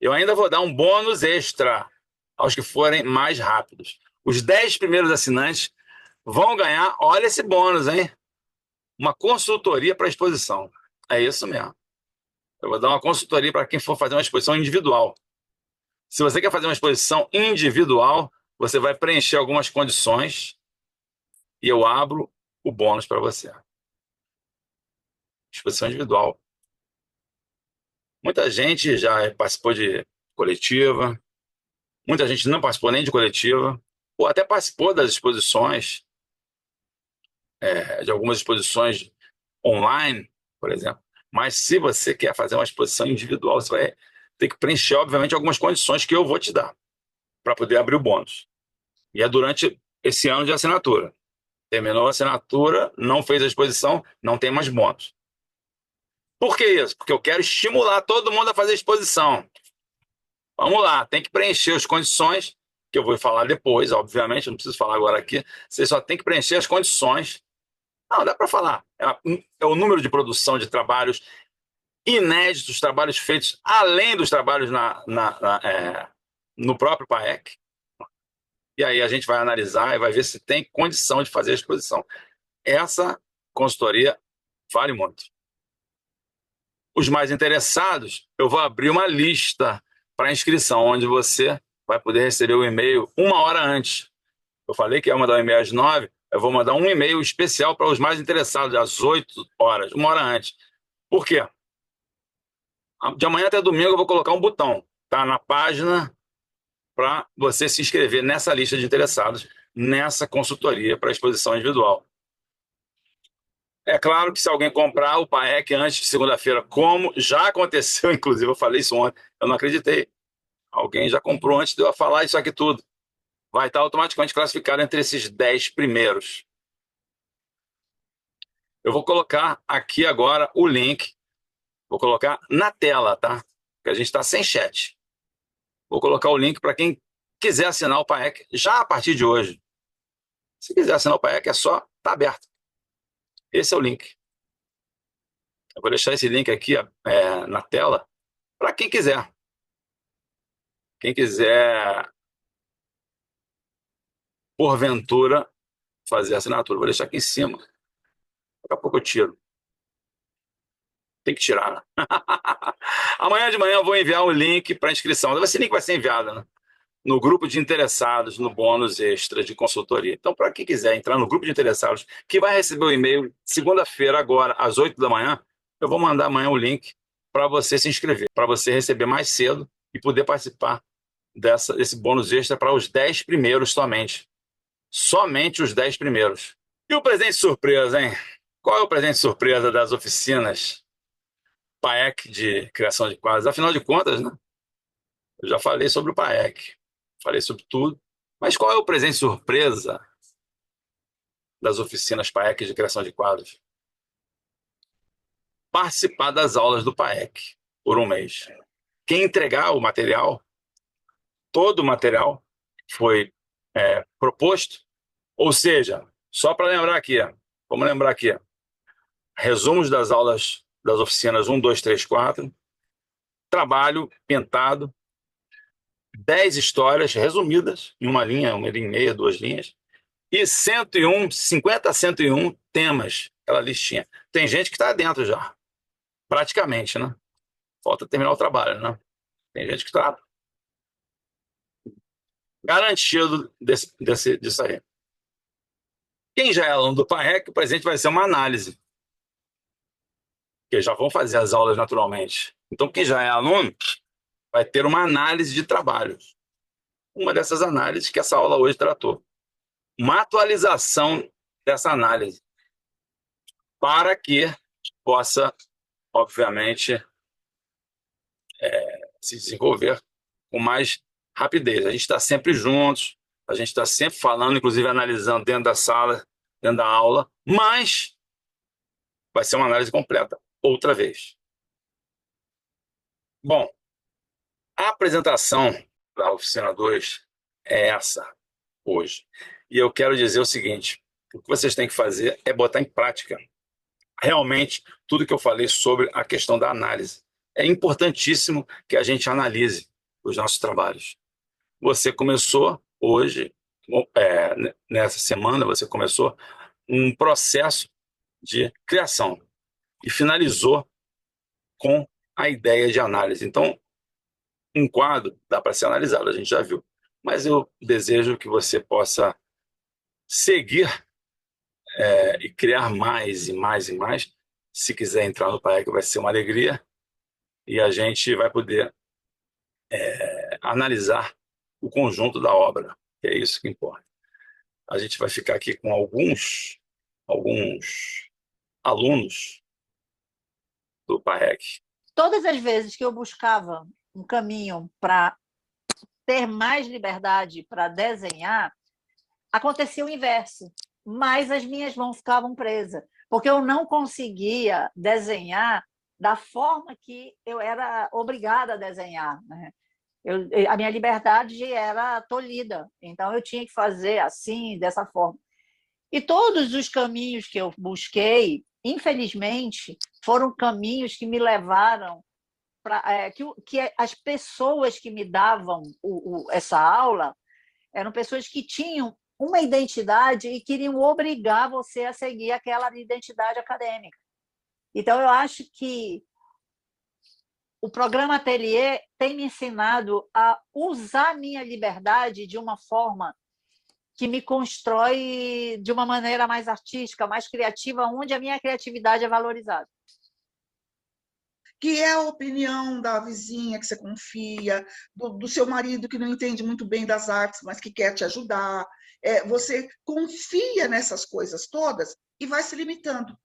Eu ainda vou dar um bônus extra aos que forem mais rápidos. Os 10 primeiros assinantes vão ganhar, olha esse bônus, hein? Uma consultoria para a exposição. É isso mesmo. Eu vou dar uma consultoria para quem for fazer uma exposição individual. Se você quer fazer uma exposição individual, você vai preencher algumas condições e eu abro o bônus para você. Exposição individual. Muita gente já participou de coletiva, muita gente não participou nem de coletiva, ou até participou das exposições, de algumas exposições online, por exemplo. Mas se você quer fazer uma exposição individual, você vai ter que preencher, obviamente, algumas condições que eu vou te dar para poder abrir o bônus. E é durante esse ano de assinatura. Terminou a assinatura, não fez a exposição, não tem mais bônus. Por que isso? Porque eu quero estimular todo mundo a fazer exposição. Vamos lá, tem que preencher as condições, que eu vou falar depois, obviamente, eu não preciso falar agora aqui. Você só tem que preencher as condições. Não, dá para falar. É o número de produção de trabalhos inéditos, trabalhos feitos além dos trabalhos no próprio PAEC. E aí a gente vai analisar e vai ver se tem condição de fazer a exposição. Essa consultoria vale muito. Os mais interessados, eu vou abrir uma lista para inscrição, onde você vai poder receber o e-mail 1 hora antes. Eu falei que ia mandar o e-mail às 9, eu vou mandar um e-mail especial para os mais interessados, às 8 horas, 1 hora antes. Por quê? De amanhã até domingo eu vou colocar um botão, tá, na página, para você se inscrever nessa lista de interessados, nessa consultoria para exposição individual. É claro que se alguém comprar o PAEC antes de segunda-feira, como já aconteceu, inclusive eu falei isso ontem, eu não acreditei. Alguém já comprou antes de eu falar isso aqui tudo. Vai estar automaticamente classificado entre esses 10 primeiros. Eu vou colocar aqui agora o link, vou colocar na tela, tá? Porque a gente está sem chat. Vou colocar o link para quem quiser assinar o PAEC já a partir de hoje. Se quiser assinar o PAEC, é só, tá aberto. Esse é o link. Eu vou deixar esse link aqui na tela para quem quiser. Quem quiser, porventura, fazer a assinatura. Vou deixar aqui em cima. Daqui a pouco eu tiro. Tem que tirar, né? Amanhã de manhã eu vou enviar um link para inscrição. Esse link vai ser enviado, né, no grupo de interessados, no bônus extra de consultoria. Então, para quem quiser entrar no grupo de interessados, que vai receber o e-mail segunda-feira, agora, às 8 da manhã, eu vou mandar amanhã o link para você se inscrever, para você receber mais cedo e poder participar desse bônus extra para os 10 primeiros somente. Somente os 10 primeiros. E o presente surpresa, hein? Qual é o presente surpresa das oficinas PAEC de criação de quadros? Afinal de contas, né? Eu já falei sobre o PAEC, falei sobre tudo. Mas qual é o presente surpresa das oficinas PAEC de criação de quadros? Participar das aulas do PAEC por um mês. Quem entregar o material, todo o material, foi proposto. Ou seja, só para lembrar aqui, vamos lembrar aqui, resumos das aulas das oficinas 1, 2, 3, 4, trabalho pintado, 10 histórias resumidas em uma linha e meia, 2 linhas, e 101, 50 a 101 temas, aquela listinha. Tem gente que está dentro já, praticamente, né? Falta terminar o trabalho, né? Tem gente que está garantido disso aí. Quem já é aluno do PAEC, o presente vai ser uma análise, porque já vão fazer as aulas naturalmente. Então, quem já é aluno vai ter uma análise de trabalho. Uma dessas análises que essa aula hoje tratou. Uma atualização dessa análise para que possa, obviamente, se desenvolver com mais rapidez. A gente está sempre juntos, a gente está sempre falando, inclusive analisando dentro da sala, dentro da aula, mas vai ser uma análise completa, outra vez. Bom, a apresentação da oficina 2 é essa hoje. E eu quero dizer o seguinte: o que vocês têm que fazer é botar em prática realmente tudo que eu falei sobre a questão da análise. É importantíssimo que a gente analise os nossos trabalhos. Você começou hoje, nessa semana, você começou um processo de criação e finalizou com a ideia de análise. Então, um quadro dá para ser analisado, a gente já viu. Mas eu desejo que você possa seguir e criar mais e mais e mais. Se quiser entrar no PAEC, vai ser uma alegria e a gente vai poder analisar o conjunto da obra, que é isso que importa. A gente vai ficar aqui com alguns alunos do PAEC. Todas as vezes que eu buscava um caminho para ter mais liberdade para desenhar, acontecia o inverso, mas as minhas mãos ficavam presas, porque eu não conseguia desenhar da forma que eu era obrigada a desenhar, né? A minha liberdade era tolhida, então eu tinha que fazer assim, dessa forma. E todos os caminhos que eu busquei, infelizmente, foram caminhos que me levaram para que as pessoas que me davam essa aula eram pessoas que tinham uma identidade e queriam obrigar você a seguir aquela identidade acadêmica. Então, eu acho que o programa Ateliê tem me ensinado a usar minha liberdade de uma forma que me constrói de uma maneira mais artística, mais criativa, onde a minha criatividade é valorizada. Que é a opinião da vizinha que você confia, do seu marido que não entende muito bem das artes, mas que quer te ajudar. Você confia nessas coisas todas e vai se limitando,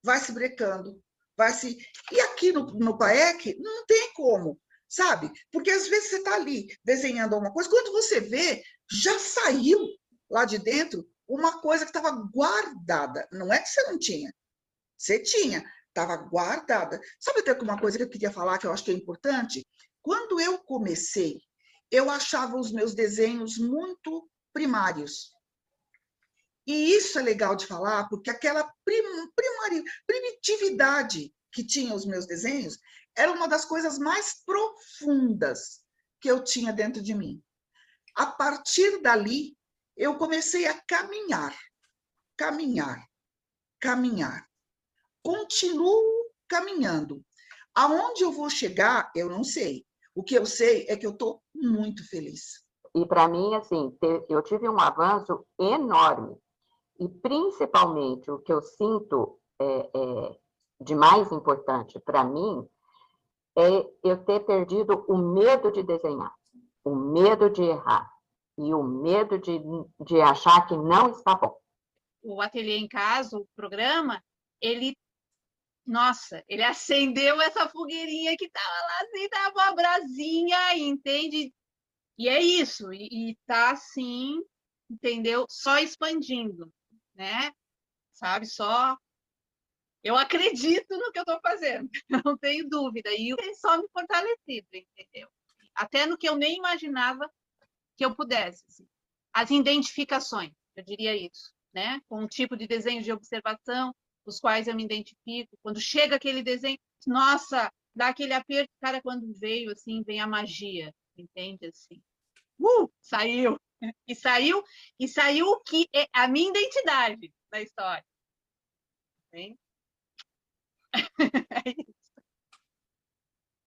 vai se brecando, vai se... E aqui no PAEC não tem como, sabe? Porque às vezes você está ali desenhando alguma coisa, quando você vê, já saiu lá de dentro uma coisa que estava guardada. Não é que você não tinha, você tinha, estava guardada. Sabe até uma coisa que eu queria falar que eu acho que é importante? Quando eu comecei, eu achava os meus desenhos muito primários. E isso é legal de falar, porque aquela primitividade que tinha os meus desenhos era uma das coisas mais profundas que eu tinha dentro de mim. A partir dali, eu comecei a caminhar. Continuo caminhando. Aonde eu vou chegar, eu não sei. O que eu sei é que eu estou muito feliz. E para mim, assim, eu tive um avanço enorme. E principalmente o que eu sinto de mais importante para mim é eu ter perdido o medo de desenhar, o medo de errar e o medo de achar que não está bom. O Ateliê em Casa, o programa, ele acendeu essa fogueirinha que estava lá, assim, tava uma brasinha, entende? E é isso, e tá assim, entendeu? Só expandindo, né? Sabe, eu acredito no que eu estou fazendo, não tenho dúvida, e tem só me fortalecido, entendeu? Até no que eu nem imaginava que eu pudesse. Assim. As identificações, eu diria isso, né? Com um tipo de desenho de observação, os quais eu me identifico. Quando chega aquele desenho, nossa, dá aquele aperto, cara, quando veio, assim, vem a magia, entende? Assim, saiu! E saiu o que é a minha identidade na história. Entende?